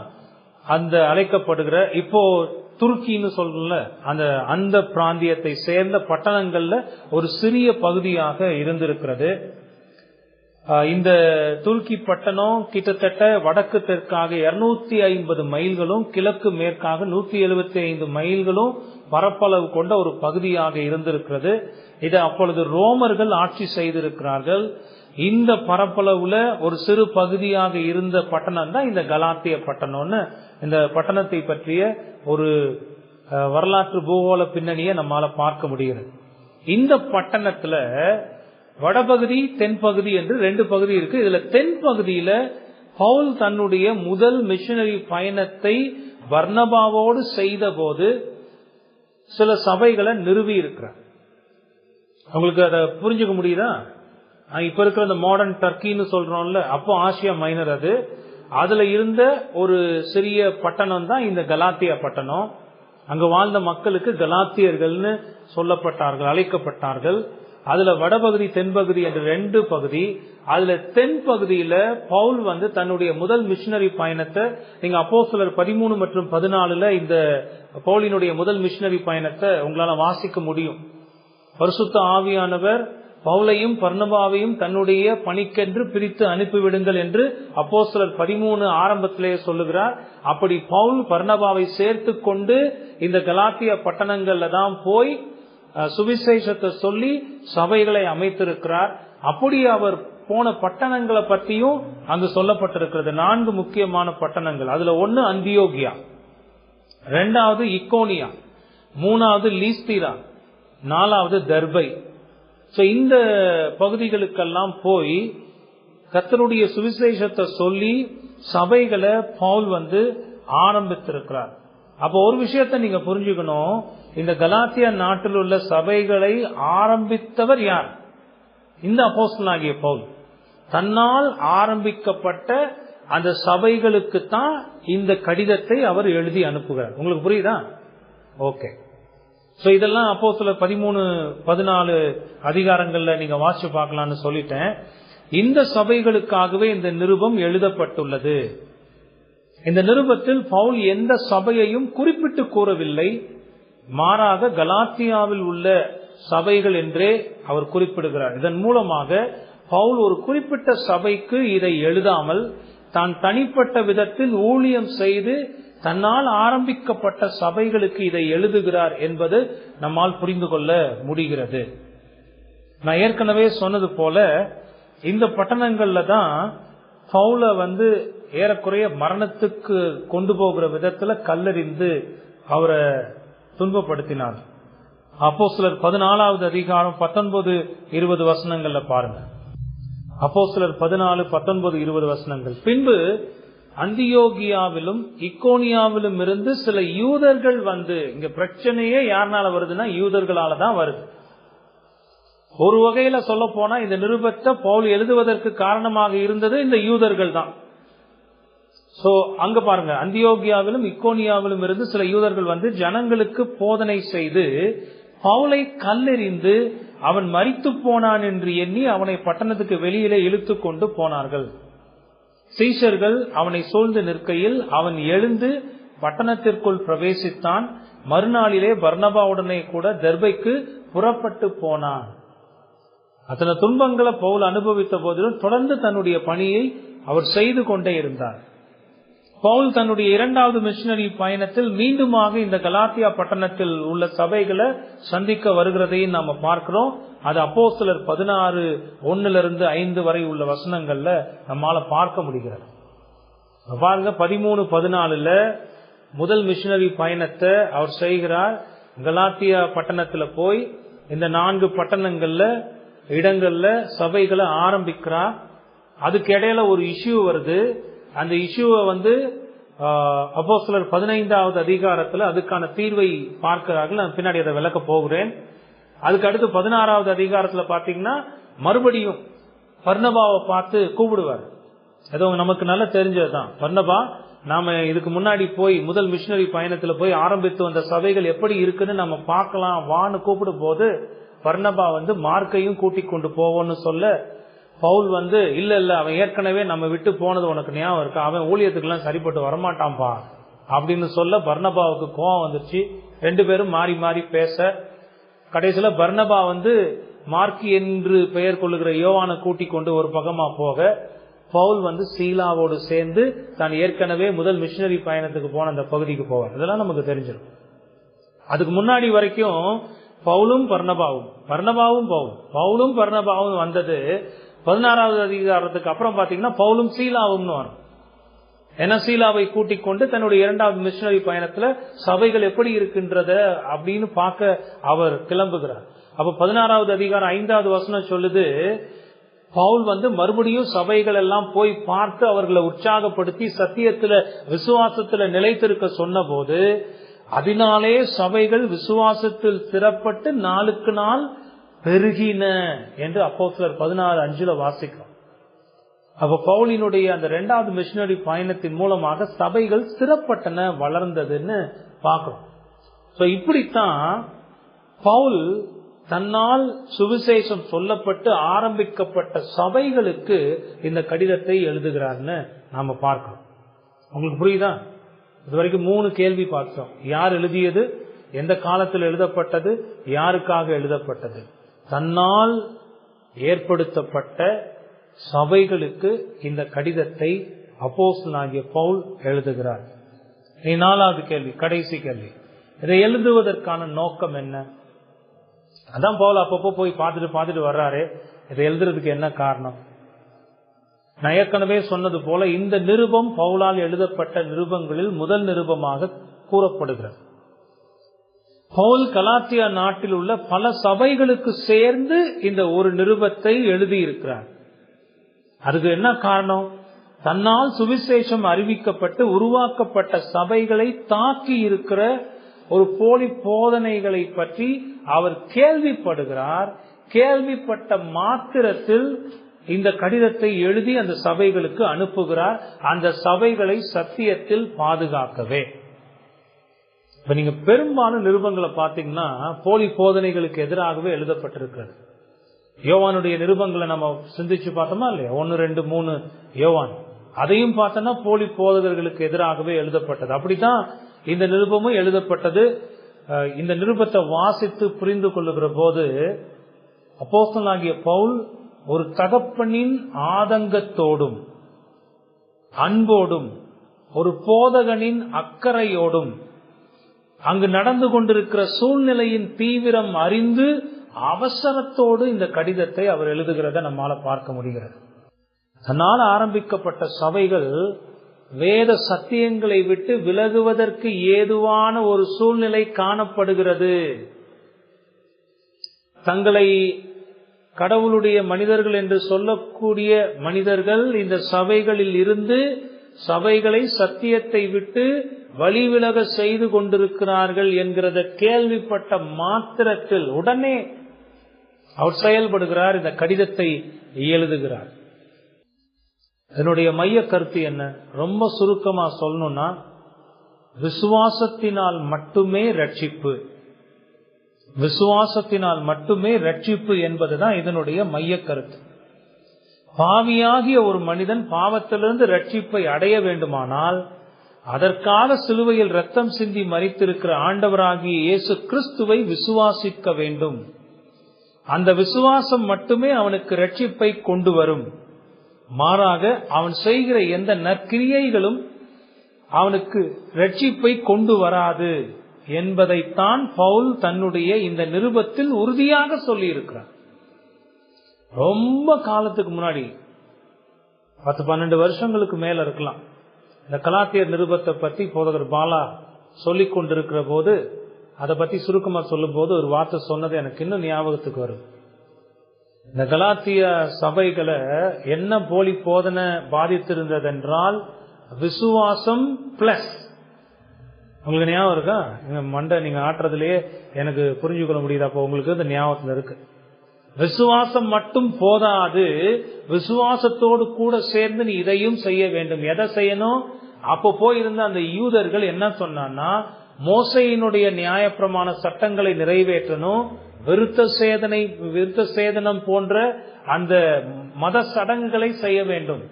அந்த அழைக்கப்படுகிற இப்போ துருக்கின்னு சொல்றோம்ல, அந்த பிராந்தியத்தை சேர்ந்த பட்டணங்கள்ல ஒரு சிறிய பகுதியாக இருந்திருக்கிறது. இந்த துருக்கி பட்டணம் கிட்டத்தட்ட வடக்கு தெற்காக 250 மைல்களும் கிழக்கு மேற்காக 175 மைல்களும் பரப்பளவு கொண்ட ஒரு பகுதியாக இருந்திருக்கிறது. இதை அப்பொழுது ரோமர்கள் ஆட்சி செய்திருக்கிறார்கள். இந்த பரப்பளவுல ஒரு சிறு பகுதியாக இருந்த பட்டணம் தான் இந்த கலாத்திய பட்டணம்னு இந்த பட்டணத்தை பற்றிய ஒரு வரலாற்று பூகோள பின்னணியை நம்மால பார்க்க முடிகிறது. இந்த பட்டணத்துல வடபகுதி தென்பகுதி என்று 2 பகுதி இருக்கு. இதுல தென்பகுதியில பவுல் தன்னுடைய முதல் மிஷனரி பயணத்தை பர்னபாவோடு செய்த போது சில சபைகளை நிறுவி இருக்கிறார். உங்களுக்கு அதை புரிஞ்சுக்க முடியுதா? இப்ப இருக்கிற இந்த மாடர்ன் டர்க்கின்னு சொல்றோம்ல, அப்போ ஆசியா மைனர் அதுல இருந்த ஒரு சிறிய பட்டணம் தான் இந்த கலாத்தியா பட்டணம். அங்க வாழ்ந்த மக்களுக்கு கலாத்தியர்கள்னு சொல்லப்பட்டார்கள், அழைக்கப்பட்டார்கள். அதுல வடபகுதி தென்பகுதி என்று 2 பகுதி. அதுல தென்பகுதியில பவுல் வந்து தன்னுடைய முதல் மிஷனரி பயணத்தை, நீங்க அப்போஸ்தலர் 13 மற்றும் 14 இந்த பவுலினுடைய முதல் மிஷனரி பயணத்தை உங்களால வாசிக்க முடியும். பரிசுத்த ஆவியானவர் பவுலையும் பர்னபாவையும் தன்னுடைய பணிக்கென்று பிரித்து அனுப்பிவிடுங்கள் என்று அப்போஸ்தலர் 13 ஆரம்பத்திலேயே சொல்லுகிறார். அப்படி பவுல் பர்னபாவை சேர்த்து கொண்டு இந்த கலாத்தியா பட்டணங்கள்ல தான் போய் சுவிசேஷத்தை சொல்லி சபைகளை அமைத்திருக்கிறார். அப்படி அவர் போன பட்டணங்களை பற்றியும் அங்கு சொல்லப்பட்டிருக்கிறது. 4 முக்கியமான பட்டணங்கள். அதுல 1 அந்தியோகியா, 2வது இக்கோனியா, 3வது லீஸ்திரா, 4வது தர்பை. இந்த பகுதிகளுக்கெல்லாம் போய் கர்த்தருடைய சுவிசேஷத்தை சொல்லி சபைகளை பவுல் வந்து ஆரம்பித்திருக்கிறார். அப்போ ஒரு விஷயத்தை நீங்க புரிஞ்சுக்கணும், இந்த கலாத்தியா நாட்டில் உள்ள சபைகளை ஆரம்பித்தவர் யார்? இந்த அப்போஸ்தலனாகிய பவுல். தன்னால் ஆரம்பிக்கப்பட்ட அந்த சபைகளுக்கு தான் இந்த கடிதத்தை அவர் எழுதி அனுப்புகிறார். உங்களுக்கு புரியுதா? ஓகே. இதெல்லாம் அப்போஸ்தலர் 13, 14 அதிகாரங்கள்ல நீங்க வாசிச்சு பார்க்கலாம்னு சொல்லிட்டேன். இந்த சபைகளுக்காகவே இந்த நிருபம் எழுதப்பட்டுள்ளது. இந்த நிருபத்தில் பவுல் எந்த சபையையும் குறிப்பிட்டு கூறவில்லை. மாறாக கலாத்தியாவில் உள்ள சபைகள் என்றே அவர் குறிப்பிடுகிறார். இதன் மூலமாக பவுல் ஒரு குறிப்பிட்ட சபைக்கு இதை எழுதாமல் தான் தனிப்பட்ட விதத்தில் ஊழியம் செய்து தன்னால் ஆரம்பிக்கப்பட்ட சபைகளுக்கு இதை எழுதுகிறார் என்பது நம்மால் புரிந்து கொள்ள முடிகிறது. நான் ஏற்கனவே சொன்னது போல இந்த பட்டணங்கள்ல தான் பவுல வந்து ஏறக்குறைய மரணத்துக்கு கொண்டு போகிற விதத்துல கல்லெறிந்து அவரை துன்பப்படுத்தினார். அப்போஸ்தலர் 14வது அதிகாரம் 19-20 வசனங்கள்ல பாருங்க. அப்போஸ்தலர் 14-19-20 வசனங்கள். பின்பு அந்தியோகியாவிலும் இக்கோனியாவிலும் இருந்து சில யூதர்கள் வந்து, இங்க பிரச்சனையே யாருனால வருதுன்னா யூதர்களால தான் வருது. ஒரு வகையில சொல்ல போனா இந்த நிருபத்தை பவுல் எழுதுவதற்கு காரணமாக இருந்தது இந்த யூதர்கள் தான். அங்க பாருங்க, அந்தியோகியாவிலும் இக்கோனியாவிலும் இருந்து சில யூதர்கள் வந்து ஜனங்களுக்கு போதனை செய்து பவுலை கல்லெறிந்து அவன் மரித்து போனான் என்று எண்ணி அவனை பட்டணத்துக்கு வெளியிலே இழுத்து கொண்டு போனார்கள். சீஷர்கள் அவனை சூழ்ந்து நிற்கையில் அவன் எழுந்து பட்டணத்திற்குள் பிரவேசித்தான். மறுநாளிலே பர்னபாவுடனே கூட தர்பைக்கு புறப்பட்டு போனான். அத்தனை துன்பங்களை பவுல் அனுபவித்த போதிலும் தொடர்ந்து தன்னுடைய பணியை அவர் செய்து கொண்டே இருந்தார். பவுல் தன்னுடைய 2வது மிஷனரி பயணத்தில் மீண்டுமாக இந்த கலாத்தியா பட்டணத்தில் உள்ள சபைகளை சந்திக்க வருகிறதையும் நாம பார்க்கிறோம். அது அப்போஸ்தலர் 16:1-5 வரை உள்ள வசனங்கள்ல நம்மால பார்க்க முடிகிறது. பாருங்க, 13-14 முதல் மிஷனரி பயணத்தை அவர் செய்கிறார். கலாத்தியா பட்டணத்துல போய் இந்த 4 பட்டணங்கள்ல இடங்கள்ல சபைகளை ஆரம்பிக்கிறார். அதுக்கு இடையில ஒரு இஷ்யூ வருது. அந்த இஷ்யூவை அப்போஸ்தலர் 15வது அதிகாரத்துல அதுக்கான தீர்வை பார்க்கிறார்கள். நான் பின்னாடி அதை விளக்க போகிறேன். அதுக்கு அடுத்து 16வது அதிகாரத்துல பாத்தீங்கன்னா மறுபடியும் பர்னபாவை பார்த்து கூப்பிடுவார். ஏதோ நமக்கு நல்லா தெரிஞ்சதுதான். பர்னபா, நாம இதுக்கு முன்னாடி போய் முதல் மிஷனரி பயணத்துல போய் ஆரம்பித்து வந்த சபைகள் எப்படி இருக்குன்னு நம்ம பார்க்கலாம் வான்னு கூப்பிடும் போது பர்னபா மார்க்கையும் கூட்டிக் கொண்டு போவோம்னு சொல்ல, பவுல் இல்ல அவன் ஏற்கனவே நம்ம விட்டு போனது உனக்கு ஞாபகம் இருக்கு, அவன் ஊழியத்துக்கு எல்லாம் சரிப்பட்டு வரமாட்டான்பா அப்படின்னு சொல்ல பர்னபாவுக்கு கோவம் வந்துருச்சு. 2 பேரும் மாறி மாறி பேச கடைசியில பர்னபா மார்க் என்று பெயர் கொள்ளுகிற யோவானை கூட்டிக் கொண்டு ஒரு பக்கமா போக, பவுல் சீலாவோடு சேர்ந்து தான் ஏற்கனவே முதல் மிஷனரி பயணத்துக்கு போன அந்த பகுதிக்கு போவார். இதெல்லாம் நமக்கு தெரிஞ்சிடும். அதுக்கு முன்னாடி வரைக்கும் பவுலும் பர்னபாவும் வந்தது 16வது அதிகாரத்துக்கு அப்புறம் பாத்தீங்கன்னா பவுலும் சீலாவும் வரும். ஏன்னா சீலாவை கூட்டிக் கொண்டு தன்னுடைய 2வது மிஷனரி பயணத்துல சபைகள் எப்படி இருக்கின்றத அப்படின்னு பார்க்க அவர் கிளம்புகிறார். அப்ப 16வது அதிகாரம் 5வது வசனம் சொல்லுது, பவுல் மறுபடியும் சபைகள் எல்லாம் போய் பார்த்து அவர்களை உற்சாகப்படுத்தி சத்தியத்துல விசுவாசத்துல நிலைத்திருக்க சொன்ன போது, அதனாலே சபைகள் விசுவாசத்தில் ஸ்திரப்பட்டு நாளுக்கு நாள் பெருகின என்று அப்போஸ்தலர் 16:5 வாசிக்கிறோம். அப்ப பவுலினுடைய அந்த 2வது மிஷனரி பயணத்தின் மூலமாக சபைகள் ஸ்திரப்பட்டன, வளர்ந்ததுன்னு பார்க்கிறோம். இப்படித்தான் பவுல் தன்னால் சுவிசேஷம் சொல்லப்பட்டு ஆரம்பிக்கப்பட்ட சபைகளுக்கு இந்த கடிதத்தை எழுதுகிறார்னு நாம பார்க்கிறோம். உங்களுக்கு புரியுதா? இதுவரைக்கும் 3 கேள்வி பார்த்தோம். யார் எழுதியது, எந்த காலத்தில் எழுதப்பட்டது, யாருக்காக எழுதப்பட்டது. தன்னால் ஏற்படுத்தப்பட்ட சபைகளுக்கு இந்த கடிதத்தை அப்போஸ்தலனாகிய பவுல் எழுதுகிறார். 4வது கேள்வி, கடைசி கேள்வி, இதை எழுதுவதற்கான நோக்கம் என்ன? அதான் பவுல் அப்பப்போ போய் பார்த்துட்டு வர்றாரு. இதை எழுதுறதுக்கு என்ன காரணம்? நான் ஏற்கனவே சொன்னது போல இந்த நிருபம் பவுலால் எழுதப்பட்ட நிருபங்களில் முதல் நிருபமாக கூறப்படுகிறது. பவுல் கலாத்தியா நாட்டில் உள்ள பல சபைகளுக்கு சேர்ந்து இந்த ஒரு நிருபத்தை எழுதியிருக்கிறார். அதுக்கு என்ன காரணம்? தன்னால் சுவிசேஷம் அறிவிக்கப்பட்டு உருவாக்கப்பட்ட சபைகளை தாக்கி இருக்கிற ஒரு போலி போதனைகளை பற்றி அவர் கேள்விப்படுகிறார். கேள்விப்பட்ட மாத்திரத்தில் இந்த கடிதத்தை எழுதி அந்த சபைகளுக்கு அனுப்புகிறார், அந்த சபைகளை சத்தியத்தில் பாதுகாக்கவே. இப்ப நீங்க பெரும்பாலும் நிருபங்களை பாத்தீங்கன்னா போலி போதனைகளுக்கு எதிராகவே எழுதப்பட்டிருக்கிறது. யோவானுடைய நிருபங்களை நம்ம சிந்திச்சு பார்த்தோமா இல்லையா? 1, 2, 3 யோவான், அதையும் பார்த்தோம்னா போலி போதகர்களுக்கு எதிராகவே எழுதப்பட்டது. அப்படித்தான் இந்த நிருபமும் எழுதப்பட்டது. இந்த நிருபத்தை வாசித்து புரிந்து கொள்ளுகிற போது அப்போஸ்தலனாகிய பவுல் ஒரு தகப்பனின் ஆதங்கத்தோடும் அன்போடும் ஒரு போதகனின் அக்கறையோடும் அங்கு நடந்து கொண்டிருக்கிற சூழ்நிலையின் தீவிரம் அறிந்து அவசரத்தோடு இந்த கடிதத்தை அவர் எழுதுகிறத நம்மால பார்க்க முடிகிறது. தன்னால் ஆரம்பிக்கப்பட்ட சபைகள் வேத சத்தியங்களை விட்டு விலகுவதற்கு ஏதுவான ஒரு சூழ்நிலை காணப்படுகிறது. தங்களை கடவுளுடைய மனிதர்கள் என்று சொல்லக்கூடிய மனிதர்கள் இந்த சபைகளில் இருந்து சபைகளை சத்தியத்தை விட்டு வழிவிலக செய்து கொண்டிருக்கிறார்கள் என்கிறத கேள்விப்பட்ட மாத்திரத்தில் உடனே அவர் செயல்படுகிறார், இந்த கடிதத்தை எழுதுகிறார். இதனுடைய மைய கருத்து என்ன? ரொம்ப சுருக்கமா சொல்லணும்னா, விசுவாசத்தினால் மட்டுமே ரட்சிப்பு, விசுவாசத்தினால் மட்டுமே ரட்சிப்பு என்பதுதான் இதனுடைய மைய கருத்து. பாவியாகிய ஒரு மனிதன் பாவத்திலிருந்து ரட்சிப்பை அடைய வேண்டுமானால் அதற்காக சிலுவையில் இரத்தம் சிந்தி மரித்திருக்கிற ஆண்டவராகிய இயேசு கிறிஸ்துவை விசுவாசிக்க வேண்டும். அந்த விசுவாசம் மட்டுமே அவனுக்கு ரட்சிப்பை கொண்டு வரும். மாறாக அவன் செய்கிற எந்த நற்கிரியைகளும் அவனுக்கு ரட்சிப்பை கொண்டு வராது என்பதைத்தான் பவுல் தன்னுடைய இந்த நிருபத்தில் உறுதியாக சொல்லி இருக்கிறார். ரொம்ப காலத்துக்கு முன்னாடி 10-12 வருஷங்களுக்கு மேல இருக்கலாம், இந்த கலாத்தியர் நிருபத்தை பத்தி போதகர் பாலா சொல்லிக் கொண்டிருக்கிற போது அதை பத்தி சுருக்கமா சொல்லும் போது ஒரு வார்த்தை சொன்னது எனக்கு இன்னும் ஞாபகத்துக்கு வரும். இந்த கலாத்திய சபைகளை என்ன போலி போதனை பாதித்திருந்தது என்றால், விசுவாசம் பிளஸ். உங்களுக்கு ஞாபகம் இருக்கா? மண்டை நீங்க ஆட்டுறதுலயே எனக்கு புரிஞ்சுக்கொள்ள முடியுது. அப்போ உங்களுக்கு இந்த ஞாபகத்துல இருக்கு. விசுவாசம் மட்டும் போதாது, விசுவாசத்தோடு கூட சேர்ந்து நீ இதையும் செய்ய வேண்டும். எதை செய்யணும்? அப்போ போயிருந்த அந்த யூதர்கள் என்ன சொன்னான்னா, மோசையினுடைய நியாயப்பிரமாண சட்டங்களை நிறைவேற்றணும், விருத்த சேதனம் போன்ற அந்த மத சடங்குகளை செய்ய வேண்டும்.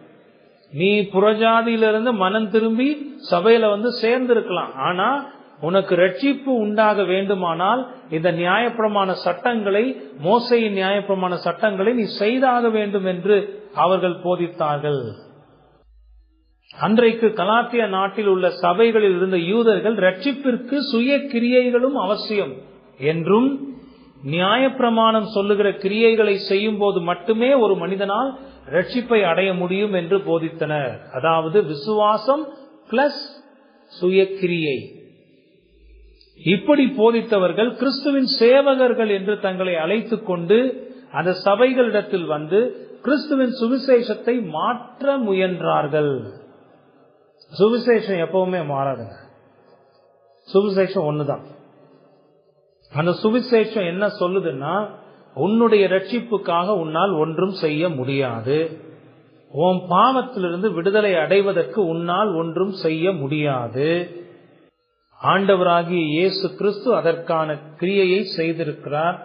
நீ புறஜாதியிலிருந்து மனம் திரும்பி சபையில சேர்ந்திருக்கலாம், ஆனா உனக்கு ரட்சிப்பு உண்டாக வேண்டுமானால் இந்த நியாயப்பிரமாண சட்டங்களை, மோசையின் நியாயப்பிரமாண சட்டங்களை நீ செய்தாக வேண்டும் என்று அவர்கள் போதித்தார்கள். அன்றைக்கு கலாத்திய நாட்டில் உள்ள சபைகளில் இருந்த யூதர்கள் ரட்சிப்பிற்கு சுய கிரியைகளும் அவசியம் என்றும், நியாயப்பிரமாணம் சொல்லுகிற கிரியைகளை செய்யும் போது மட்டுமே ஒரு மனிதனால் ரட்சிப்பை அடைய முடியும் என்று போதித்தனர். அதாவது விசுவாசம் பிளஸ் சுய கிரியை. இப்படி போதித்தவர்கள் கிறிஸ்துவின் சேவகர்கள் என்று தங்களை அழைத்துக் கொண்டு அந்த சபைகளிடத்தில் வந்து கிறிஸ்துவின் சுவிசேஷத்தை மாற்ற முயன்றார்கள். சுவிசேஷம் எப்பவுமே மாறாதுங்க. சுவிசேஷம் ஒண்ணுதான். அந்த சுவிசேஷம் என்ன சொல்லுதுன்னா, உன்னுடைய ரட்சிப்புக்காக உன்னால் ஒன்றும் செய்ய முடியாது, உன் பாவத்திலிருந்து விடுதலை அடைவதற்கு உன்னால் ஒன்றும் செய்ய முடியாது. ஆண்டவராகிய இயேசு கிறிஸ்து அதற்கான கிரியையை செய்திருக்கிறார்.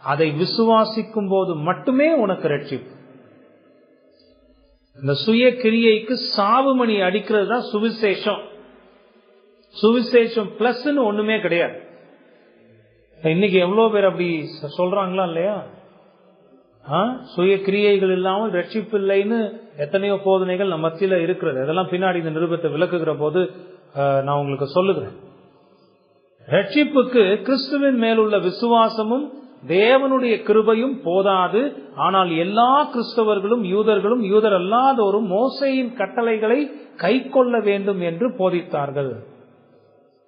அதை விசுவாசிக்கும் போது மட்டுமே உனக்கு ரட்சிப்பு. இந்த சுய கிரியைக்கு சாவுமணி அடிக்கிறது தான் சுவிசேஷம். சுவிசேஷம் பிளஸ் ஒண்ணுமே கிடையாது. இன்னைக்கு எவ்வளவு பேர் அப்படி சொல்றாங்களா இல்லையா? சுய கிரியைகள் இல்லாமல் ரட்சிப்பு இல்லைன்னு எத்தனையோ போதனைகள் நம்ம மத்தியில இருக்கிறது. அதெல்லாம் பின்னாடி இந்த நிருபத்தை விளக்குகிற போது நான் உங்களுக்கு சொல்லுகிறேன். ரட்சிப்புக்கு கிறிஸ்துவின் மேலுள்ள விசுவாசமும் தேவனுடைய கிருபையும் போதாது. ஆனால் எல்லா கிறிஸ்தவர்களும் யூதர்களும் யூதர் அல்லாதோரும் மோசேயின் கட்டளைகளை கை கொள்ள வேண்டும் என்று போதித்தார்கள்.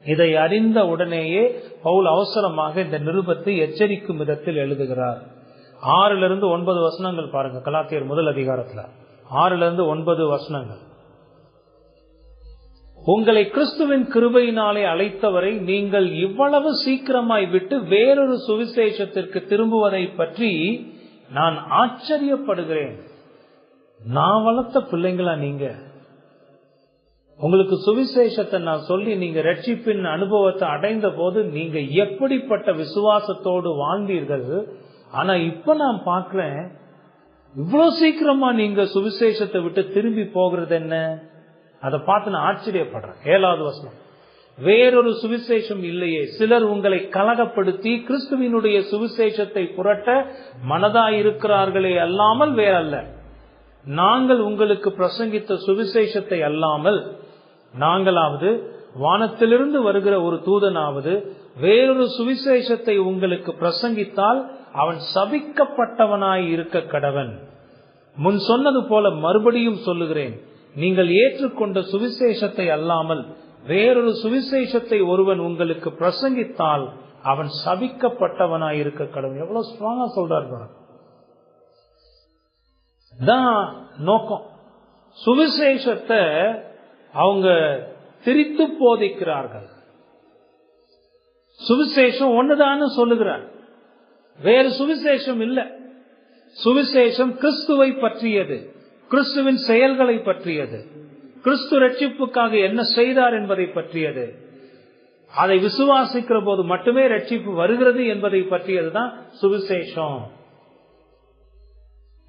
இதை அறிந்த உடனேயே பவுல் அவசரமாக இந்த நிருபத்தை எச்சரிக்கும் விதத்தில் எழுதுகிறார். 6-9 வசனங்கள் பாருங்க. கலாத்தியர் முதல் அதிகாரத்துல 6-9 வசனங்கள். உங்களை கிறிஸ்துவின் கிருபையினாலே அழைத்தவரை நீங்கள் இவ்வளவு சீக்கிரமாய் விட்டு வேறொரு சுவிசேஷத்திற்கு திரும்புவதை பற்றி நான் ஆச்சரியப்படுகிறேன். நான் வளர்த்த பிள்ளைங்களா நீங்க? உங்களுக்கு சுவிசேஷத்தை நான் சொல்லி நீங்க ரட்சிப்பின் அனுபவத்தை அடைந்த போது நீங்க எப்படிப்பட்ட விசுவாசத்தோடு வாழ்ந்தீர்கள். ஆனா இப்ப நான் பார்க்கிறேன், இவ்வளவு சீக்கிரமா நீங்க சுவிசேஷத்தை விட்டு திரும்பி போகிறது என்ன? அதை பார்த்து நான் ஆச்சரியப்படுறேன். 7வது வசனம். வேறொரு சுவிசேஷம் இல்லையே, சிலர் உங்களை கலகப்படுத்தி கிறிஸ்துவினுடைய சுவிசேஷத்தை புரட்ட மனதாயிருக்கிறார்களே அல்லாமல் வேறல்ல. நாங்கள் உங்களுக்கு பிரசங்கித்த சுவிசேஷத்தை அல்லாமல் நாங்களாவது வானத்திலிருந்து வருகிற ஒரு தூதனாவது வேறொரு சுவிசேஷத்தை உங்களுக்கு பிரசங்கித்தால் அவன் சபிக்கப்பட்டவனாய் இருக்க கடவன். முன் சொன்னது போல மறுபடியும் சொல்லுகிறேன், நீங்கள் ஏற்றுக்கொண்ட சுவிசேஷத்தை அல்லாமல் வேறொரு சுவிசேஷத்தை ஒருவன் உங்களுக்கு பிரசங்கித்தால் அவன் சபிக்கப்பட்டவனாய் இருக்க கடவன். எவ்வளவு ஸ்ட்ராங்கா சொல்றாரு தான் நோக்கம். சுவிசேஷத்தை அவங்க திரித்து போதிக்கிறார்கள். சுவிசேஷம் ஒண்ணுதான் சொல்லுகிறார், வேறு சுவிசேஷம் இல்ல. சுவிசேஷம் கிறிஸ்துவை பற்றியது, கிறிஸ்துவின் செயல்களை பற்றியது, கிறிஸ்து ரட்சிப்புக்காக என்ன செய்தார் என்பதை பற்றியது. அதை விசுவாசிக்கிற போது மட்டுமே ரட்சிப்பு வருகிறது என்பதை பற்றியதுதான் சுவிசேஷம்.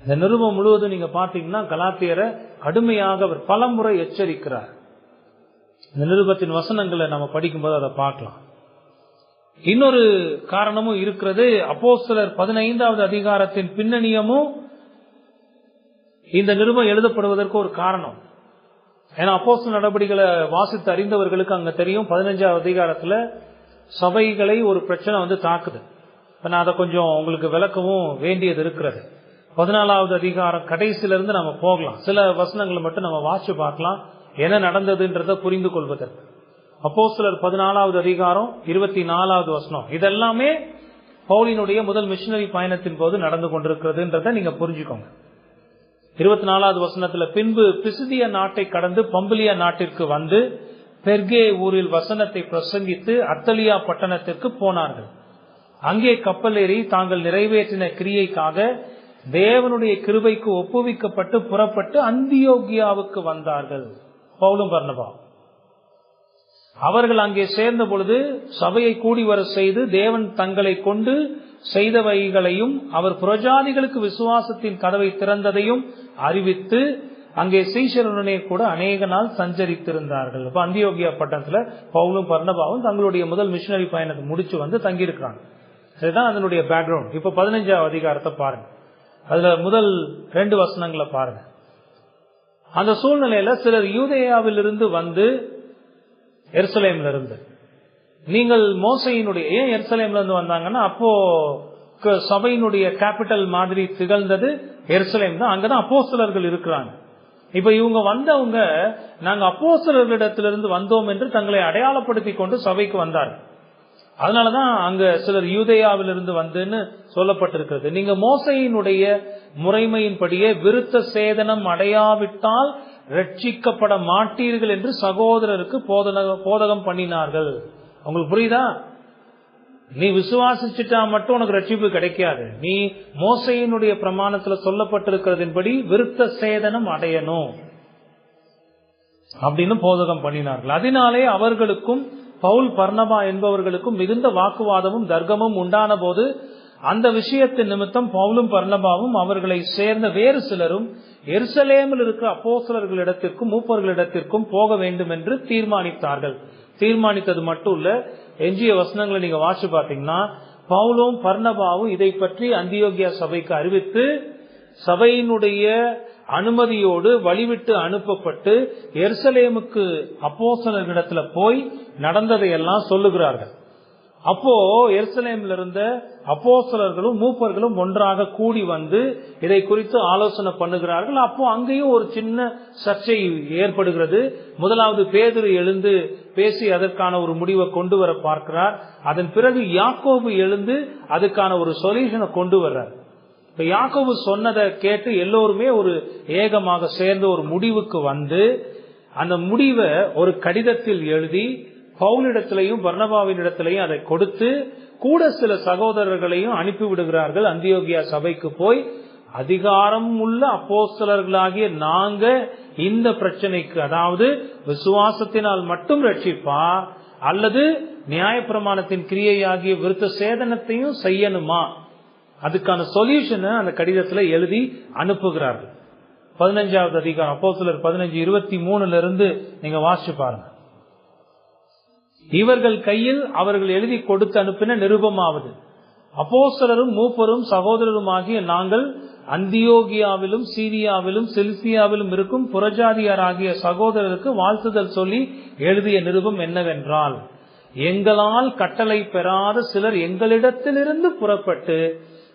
இந்த நிருபம் முழுவதும் நீங்க பாத்தீங்கன்னா கலாத்தியரை கடுமையாக அவர் பலமுறை எச்சரிக்கிறார். இந்த நிருபத்தின் வசனங்களை நம்ம படிக்கும்போது அதை பார்க்கலாம். இன்னொரு காரணமும் இருக்கிறது. அப்போஸ்தலர் 15வது அதிகாரத்தின் பின்னணியமும் இந்த நிருபம் எழுதப்படுவதற்கு ஒரு காரணம். ஏன்னா அப்போஸ்தலர் நடவடிக்கைகளை வாசித்து அறிந்தவர்களுக்கு அங்க தெரியும், 15வது அதிகாரத்துல சபைகளை ஒரு பிரச்சனை தாக்குது. நான் அதை கொஞ்சம் உங்களுக்கு விளக்கவும் வேண்டியது இருக்கிறது. 14வது அதிகாரம் கடைசியிலிருந்து நம்ம போகலாம். சில வசனங்களை மட்டும் நம்ம வாசிச்சு பார்க்கலாம். என்ன நடந்ததுன்றத புரிந்து கொள்வதற்கு. அப்போஸ்தலர் 14வது அதிகாரம் 24வது வசனம், இதெல்லாமே பவுலினுடைய முதல் மிஷனரி பயணத்தின் போது நடந்து கொண்டிருக்கிறதுன்றத நீங்க புரிஞ்சுக்கோங்க. 24வது வசனத்துல, பின்பு பிசிதிய நாட்டை கடந்து பம்பிலியா நாட்டிற்கு வந்து பெர்கே ஊரில் வசனத்தை பிரசங்கித்து அத்தலியா பட்டணத்திற்கு போனார்கள். அங்கே கப்பலேறி தாங்கள் நிறைவேற்றின கிரியைக்காக தேவனுடைய கிருபைக்கு ஒப்புவிக்கப்பட்டு புறப்பட்டு அந்தியோகியாவுக்கு வந்தார்கள். பவுலும் பர்னபாவும் அவர்கள் அங்கே சேர்ந்த பொழுது சபையை கூடி வர செய்து தேவன் தங்களை கொண்டு செய்தவைகளையும் அவர் புறஜாதிகளுக்கு விசுவாசத்தின் கதவை திறந்ததையும் அறிவித்து அங்கே சீஷருடனே கூட அநேக நாள் சஞ்சரித்திருந்தார்கள். இப்ப அந்தியோகியா பட்டணத்துல பவுலும் பர்னபாவும் தங்களுடைய முதல் மிஷனரி பயணத்தை முடிச்சு வந்து தங்கி இருக்கிறாங்க. இதுதான் அதனுடைய பேக்ரவுண்ட். இப்ப 15வது அதிகாரத்தை பாருங்க. அதுல முதல் 2 வசனங்களை பாருங்க. அந்த சூழ்நிலையில சிலர் யூதேயாவில் இருந்து வந்து எருசலேம்ல இருந்து, நீங்கள் மோசையினுடைய, ஏன் எருசலேம்ல இருந்து வந்தாங்கன்னா அப்போ சபையினுடைய கேபிட்டல் மாதிரி திகழ்ந்தது எருசலேம் தான். அங்கதான் அப்போஸ்தலர்கள் இருக்கிறாங்க. இப்ப இவங்க வந்தவங்க நாங்க அப்போஸ்தலர்களிடத்திலிருந்து வந்தோம் என்று தங்களை அடையாளப்படுத்தி கொண்டு சபைக்கு வந்தார்கள். அதனாலதான் அங்க சிலர் யூதேயாவிலிருந்து வந்துன்னு சொல்லப்பட்டிருக்கிறது. நீங்க மோசையினுடைய முறைமையின்படியே விருத்த சேதனம் அடையாவிட்டால் ரட்சிக்கப்பட மாட்டீர்கள் என்று சகோதரருக்கு போதகம் பண்ணினார்கள். உங்களுக்கு புரியுதா? நீ விசுவாசிச்சுட்டா மட்டும் உனக்கு ரட்சிப்பு கிடைக்காது. நீ மோசையினுடைய பிரமாணத்துல சொல்லப்பட்டிருக்கிறதின்படி விருத்த சேதனம் அடையணும் அப்படின்னு போதகம் பண்ணினார்கள். அதனாலே அவர்களுக்கும் பவுல் பர்னபா என்பவர்களுக்கும் மிகுந்த வாக்குவாதமும் தர்க்கமும் உண்டான போது அந்த விஷயத்தின் நிமித்தம் பவுலும் பர்னபாவும் அவர்களை சேர்ந்த வேறு சிலரும் எருசலேமில் இருக்கிற அப்போஸ்தலர்களிடத்திற்கும் மூப்பர்களிடத்திற்கும் போக வேண்டும் என்று தீர்மானித்தார்கள். தீர்மானித்தது மட்டும் இல்ல, எஞ்சிய வசனங்களை நீங்க வாசிச்சு பாத்தீங்கன்னா பவுலும் பர்னபாவும் இதை பற்றி அந்தியோகியா சபைக்கு அறிவித்து சபையினுடைய அனுமதியோடு வழிவிட்டு அனுப்பப்பட்டு எருசலேமுக்கு அப்போஸ்தலர்களிடத்துல போய் நடந்ததையெல்லாம் சொல்லுகிறார்கள். அப்போ எருசலேமில் இருந்த அப்போஸ்தலர்களும் மூப்பர்களும் ஒன்றாக கூடி வந்து இதை குறித்து ஆலோசனை பண்ணுகிறார்கள். அப்போ அங்கேயும் ஒரு சின்ன சர்ச்சை ஏற்படுகிறது. முதலாவது பேதுரு எழுந்து பேசி அதற்கான ஒரு முடிவை கொண்டு வர பார்க்கிறார். அதன் பிறகு யாக்கோபு எழுந்து அதுக்கான ஒரு சொல்யூஷனை கொண்டு வர்றார். இப்ப யாக்கோபு சொன்னதை கேட்டு எல்லோருமே ஒரு ஏகமாக சேர்ந்து ஒரு முடிவுக்கு வந்து அந்த முடிவை ஒரு கடிதத்தில் எழுதி பவுலிடத்திலையும் பர்னபாவின் இடத்திலையும் அதை கொடுத்து கூட சில சகோதரர்களையும் அனுப்பிவிடுகிறார்கள். அந்தியோகியா சபைக்கு போய் அதிகாரம் உள்ள அப்போஸ்தலர்களாகிய நாங்க இந்த பிரச்சனைக்கு, அதாவது விசுவாசத்தினால் மட்டும் ரட்சிப்பா அல்லது நியாயப்பிரமாணத்தின் கிரியையாகிய விருத்த சேதனத்தையும் செய்யணுமா, அதுக்கான சொல்யூஷனை அந்த கடிதத்துல எழுதி அனுப்புகிறார்கள். 15வது அதிகாரம் அப்போஸ்தலர் 15:23 இருந்து நீங்க வாசிச்சு பாருங்க. இவர்கள் கையில் அவர்கள் எழுதி கொடுத்து அனுப்பின நிருபமாவது, அப்போஸ்தலரும் மூப்பரும் சகோதரருமாகிய நாங்கள் அந்தியோகியாவிலும் சீரியாவிலும் சிலிசியாவிலும் இருக்கும் புறஜாதியாராகிய சகோதரருக்கு வாழ்த்துதல் சொல்லி எழுதிய நிருபம் என்னவென்றால், எங்களால் கட்டளை பெறாத சிலர் எங்களிடத்திலிருந்து புறப்பட்டு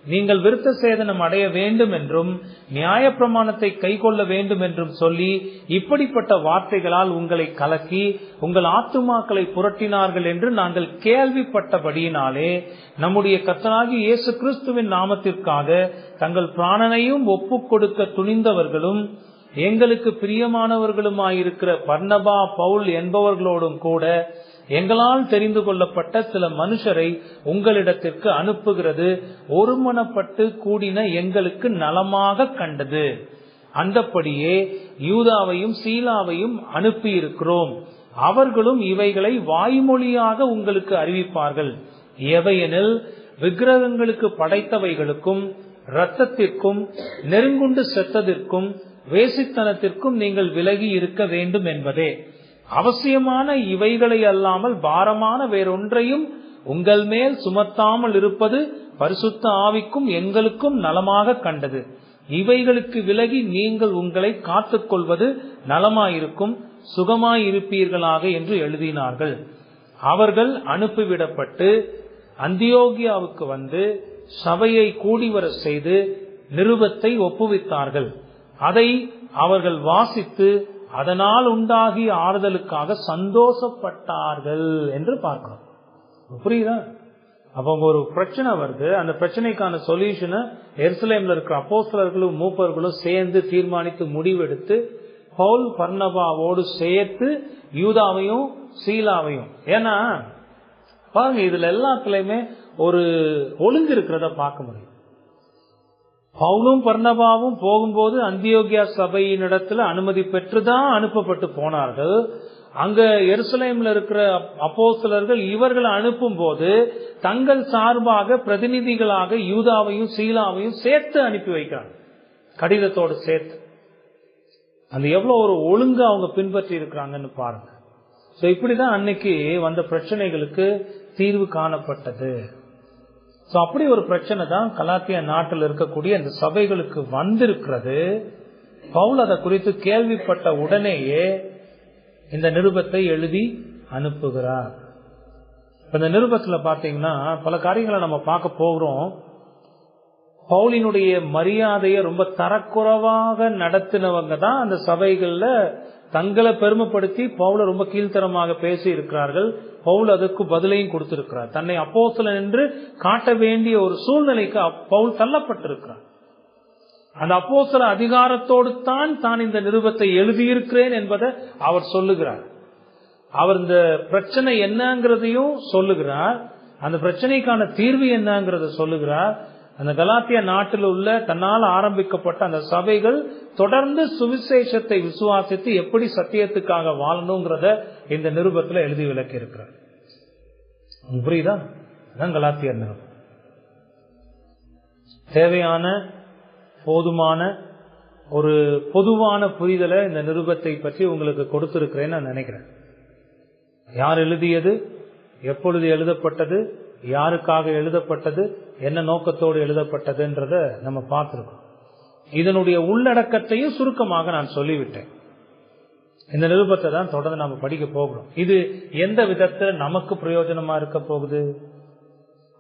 நீங்கள் விருத்த சேதனம் அடைய வேண்டும் என்றும் நியாயப்பிரமாணத்தை கை கொள்ள வேண்டும் என்றும் சொல்லி இப்படிப்பட்ட வார்த்தைகளால் உங்களை கலக்கி உங்கள் ஆத்துமாக்களை புரட்டினார்கள் என்று நாங்கள் கேள்விப்பட்டபடியினாலே நம்முடைய கர்த்தராகிய இயேசு கிறிஸ்துவின் நாமத்திற்காக தங்கள் பிராணனையும் ஒப்புக் கொடுக்க துணிந்தவர்களும் எங்களுக்கு பிரியமானவர்களுமாயிருக்கிற பர்னபா பவுல் என்பவர்களோடும் கூட எங்களால் தெரிந்து கொள்ளப்பட்ட சில மனுஷரை உங்களிடத்திற்கு அனுப்புகிறது ஒருமனப்பட்டு கூடின எங்களுக்கு நலமாக கண்டது. அந்தப்படியே யூதாவையும் சீலாவையும் அனுப்பி இருக்கிறோம். அவர்களும் இவைகளை வாய்மொழியாக உங்களுக்கு அறிவிப்பார்கள். எவையெனில் விக்கிரகங்களுக்கு படைத்தவைகளுக்கும் இரத்தத்திற்கும் நெருங்குண்டு செத்ததற்கும் வேசித்தனத்திற்கும் நீங்கள் விலகி இருக்க வேண்டும் என்பதே. அவசியமான இவைகளை அல்லாமல் பாரமான வேறொன்றையும் உங்கள் மேல் சுமத்தாமல் இருப்பது பரிசுத்த ஆவிக்கும் எங்களுக்கும் நலமாக கண்டது. இவைகளுக்கு விலகி நீங்கள் உங்களை காத்துக் கொள்வது நலமாயிருக்கும், சுகமாயிருப்பீர்களாக என்று எழுதினார்கள். அவர்கள் அனுப்பிவிடப்பட்டு அந்தியோகியாவுக்கு வந்து சபையை கூடிவர செய்து நிருபத்தை ஒப்புவித்தார்கள். அதை அவர்கள் வாசித்து அதனால் உண்டாகிய ஆறுதலுக்காக சந்தோஷப்பட்டார்கள் என்று பார்க்கிறோம். புரியுதா? அப்ப ஒரு பிரச்சனை வருது, அந்த பிரச்சனைக்கான சொல்யூஷனை எருசலேம்ல இருக்கிற அப்போஸ்தலர்களும் மூப்பர்களும் சேர்ந்து தீர்மானித்து முடிவெடுத்து பவுல் பர்னபாவோடு சேர்த்து யூதாவையும் சீலாவையும், ஏன்னா பாருங்க இதுல எல்லாத்துலயுமே ஒரு ஒழுங்கு இருக்கிறத பார்க்க முடியும். பவுலும் பர்னபாவும் போகும்போது அந்தியோகியா சபையினிடத்துல அனுமதி பெற்றுதான் அனுப்பப்பட்டு போனார்கள். அங்க எருசலேம்ல இருக்கிற அப்போஸ்தலர்கள் இவர்களை அனுப்பும் போது தங்கள் சார்பாக பிரதிநிதிகளாக யூதாவையும் சீலாவையும் சேர்த்து அனுப்பி வைக்கிறாங்க, கடிதத்தோடு சேர்த்து. அந்த எவ்வளவு ஒரு ஒழுங்கு அவங்க பின்பற்றி இருக்கிறாங்கன்னு பாருங்க. இப்படிதான் அன்னைக்கு வந்த பிரச்சனைகளுக்கு தீர்வு காணப்பட்டது. அப்படி ஒரு பிரச்சனை தான் கலாத்தியா நாட்டில் இருக்கக்கூடிய இந்த சபைகளுக்கு வந்திருக்கிறது. பவுல் அதை குறித்து கேள்விப்பட்ட உடனேயே இந்த நிருபத்தை எழுதி அனுப்புகிறார். இந்த நிருபத்துல பாத்தீங்கன்னா பல காரியங்களை நம்ம பார்க்க போகிறோம். பவுலினுடைய மரியாதையை ரொம்ப தரக்குறைவாக நடத்தினவங்க தான் அந்த சபைகள்ல தங்களை பெருமைப்படுத்தி பவுல ரொம்ப கீழ்த்தரமாக பேசி இருக்கிறார்கள். பவுல் அதுக்கு பதிலையும் கொடுத்திருக்கிறார். தன்னை அப்போஸ்தலன் என்று காட்ட வேண்டிய ஒரு சூழ்நிலைக்கு பவுல் தள்ளப்பட்டிருக்கிறார். அந்த அப்போஸ்தல அதிகாரத்தோடு தான் இந்த நிருபத்தை எழுதியிருக்கிறேன் என்பதை அவர் சொல்லுகிறார். அவர் இந்த பிரச்சனை என்னங்கிறதையும் சொல்லுகிறார், அந்த பிரச்சனைக்கான தீர்வு என்னங்கிறத சொல்லுகிறார். அந்த கலாத்தியா நாட்டில் உள்ள தன்னால் ஆரம்பிக்கப்பட்ட அந்த சபைகள் தொடர்ந்து சுவிசேஷத்தை விசுவாசித்து எப்படி சத்தியத்துக்காக வாழணுங்கிறத இந்த நிருபத்துல எழுதி விளக்கி இருக்கிறார். புரியுதா? அதான் கலாத்தியா நிருபம். தேவையான போதுமான ஒரு பொதுவான புரிதலை இந்த நிருபத்தை பற்றி உங்களுக்கு கொடுத்திருக்கிறேன்னு நான் நினைக்கிறேன். யார் எழுதியது, எப்பொழுது எழுதப்பட்டது, யாருக்காக எழுதப்பட்டது, என்ன நோக்கத்தோடு எழுதப்பட்டதுன்றத நம்ம பார்த்திருக்கோம். இதனுடைய உள்ளடக்கத்தையும் சுருக்கமாக நான் சொல்லிவிட்டேன். இந்த நிருபத்தை தான் தொடர்ந்து நம்ம படிக்க போகிறோம். இது எந்த விதத்துல நமக்கு பிரயோஜனமா இருக்க போகுது?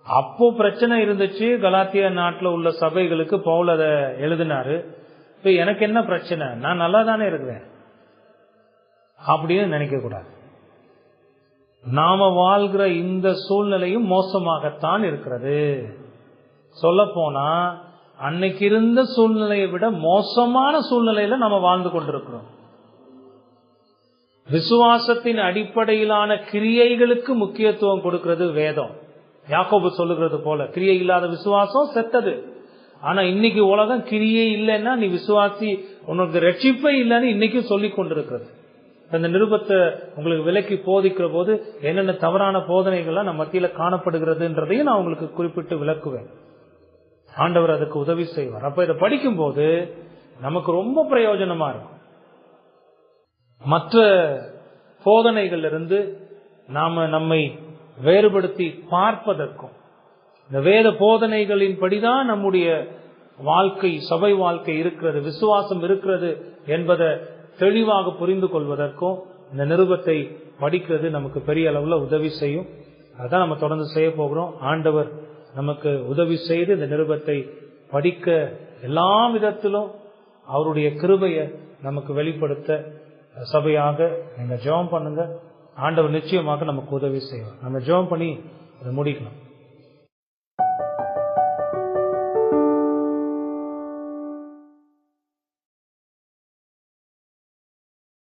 அப்போ பிரச்சனை இருந்துச்சு கலாத்தியா நாட்டுல உள்ள சபைகளுக்கு, பவுல் அதை எழுதினாரு. இப்ப எனக்கு என்ன பிரச்சனை, நான் நல்லா தானே இருக்கிறேன் அப்படின்னு நினைக்க கூடாது. நாம வாழ்கிற இந்த சூழ்நிலையும் மோசமாகத்தான் இருக்கிறது. சொல்ல போனா அன்னைக்கு இருந்த சூழ்நிலையை விட மோசமான சூழ்நிலையில நம்ம வாழ்ந்து கொண்டிருக்கிறோம். விசுவாசத்தின் அடிப்படையிலான கிரியைகளுக்கு முக்கியத்துவம் கொடுக்கிறது வேதம். யாக்கோபு சொல்லுகிறது போல, கிரியை இல்லாத விசுவாசம் செத்தது. ஆனா இன்னைக்கு உலகம் கிரியை இல்லைன்னா நீ விசுவாசி, உனக்கு ரட்சிப்பே இல்லைன்னு இன்னைக்கும் சொல்லி கொண்டிருக்கிறது. அந்த நிருபத்தை உங்களுக்கு விலக்கி போதிக்கிற போது என்னென்ன தவறான போதனைகள்லாம் நம்ம மத்தியில காணப்படுகிறதுன்றதையும் நான் உங்களுக்கு குறிப்பிட்டு விளக்குவேன். ஆண்டவர் அதுக்கு உதவி செய்வார். அப்ப இதை படிக்கும் போது நமக்கு ரொம்ப பிரயோஜனமா இருக்கும். மற்ற போதனைகள் இருந்து நாம நம்மை வேறுபடுத்தி பார்ப்பதற்கும், இந்த வேத போதனைகளின் படிதான் நம்முடைய வாழ்க்கை, சபை வாழ்க்கை இருக்கிறது, விசுவாசம் இருக்கிறது என்பதை தெளிவாக புரிந்து கொள்வதற்கும் இந்த நிருபத்தை படிக்கிறது நமக்கு பெரிய அளவுல உதவி செய்யும். அதான் நம்ம தொடர்ந்து செய்ய போகிறோம். ஆண்டவர் நமக்கு உதவி செய்து இந்த நிருபத்தை படிக்க எல்லா விதத்திலும் அவருடைய கிருபையை நமக்கு வெளிப்படுத்த சபையாக நீங்க ஜெபம் பண்ணுங்க. ஆண்டவர் நிச்சயமாக நமக்கு உதவி செய்வார். நம்ம ஜெபம் பண்ணி அதை முடிக்கலாம்.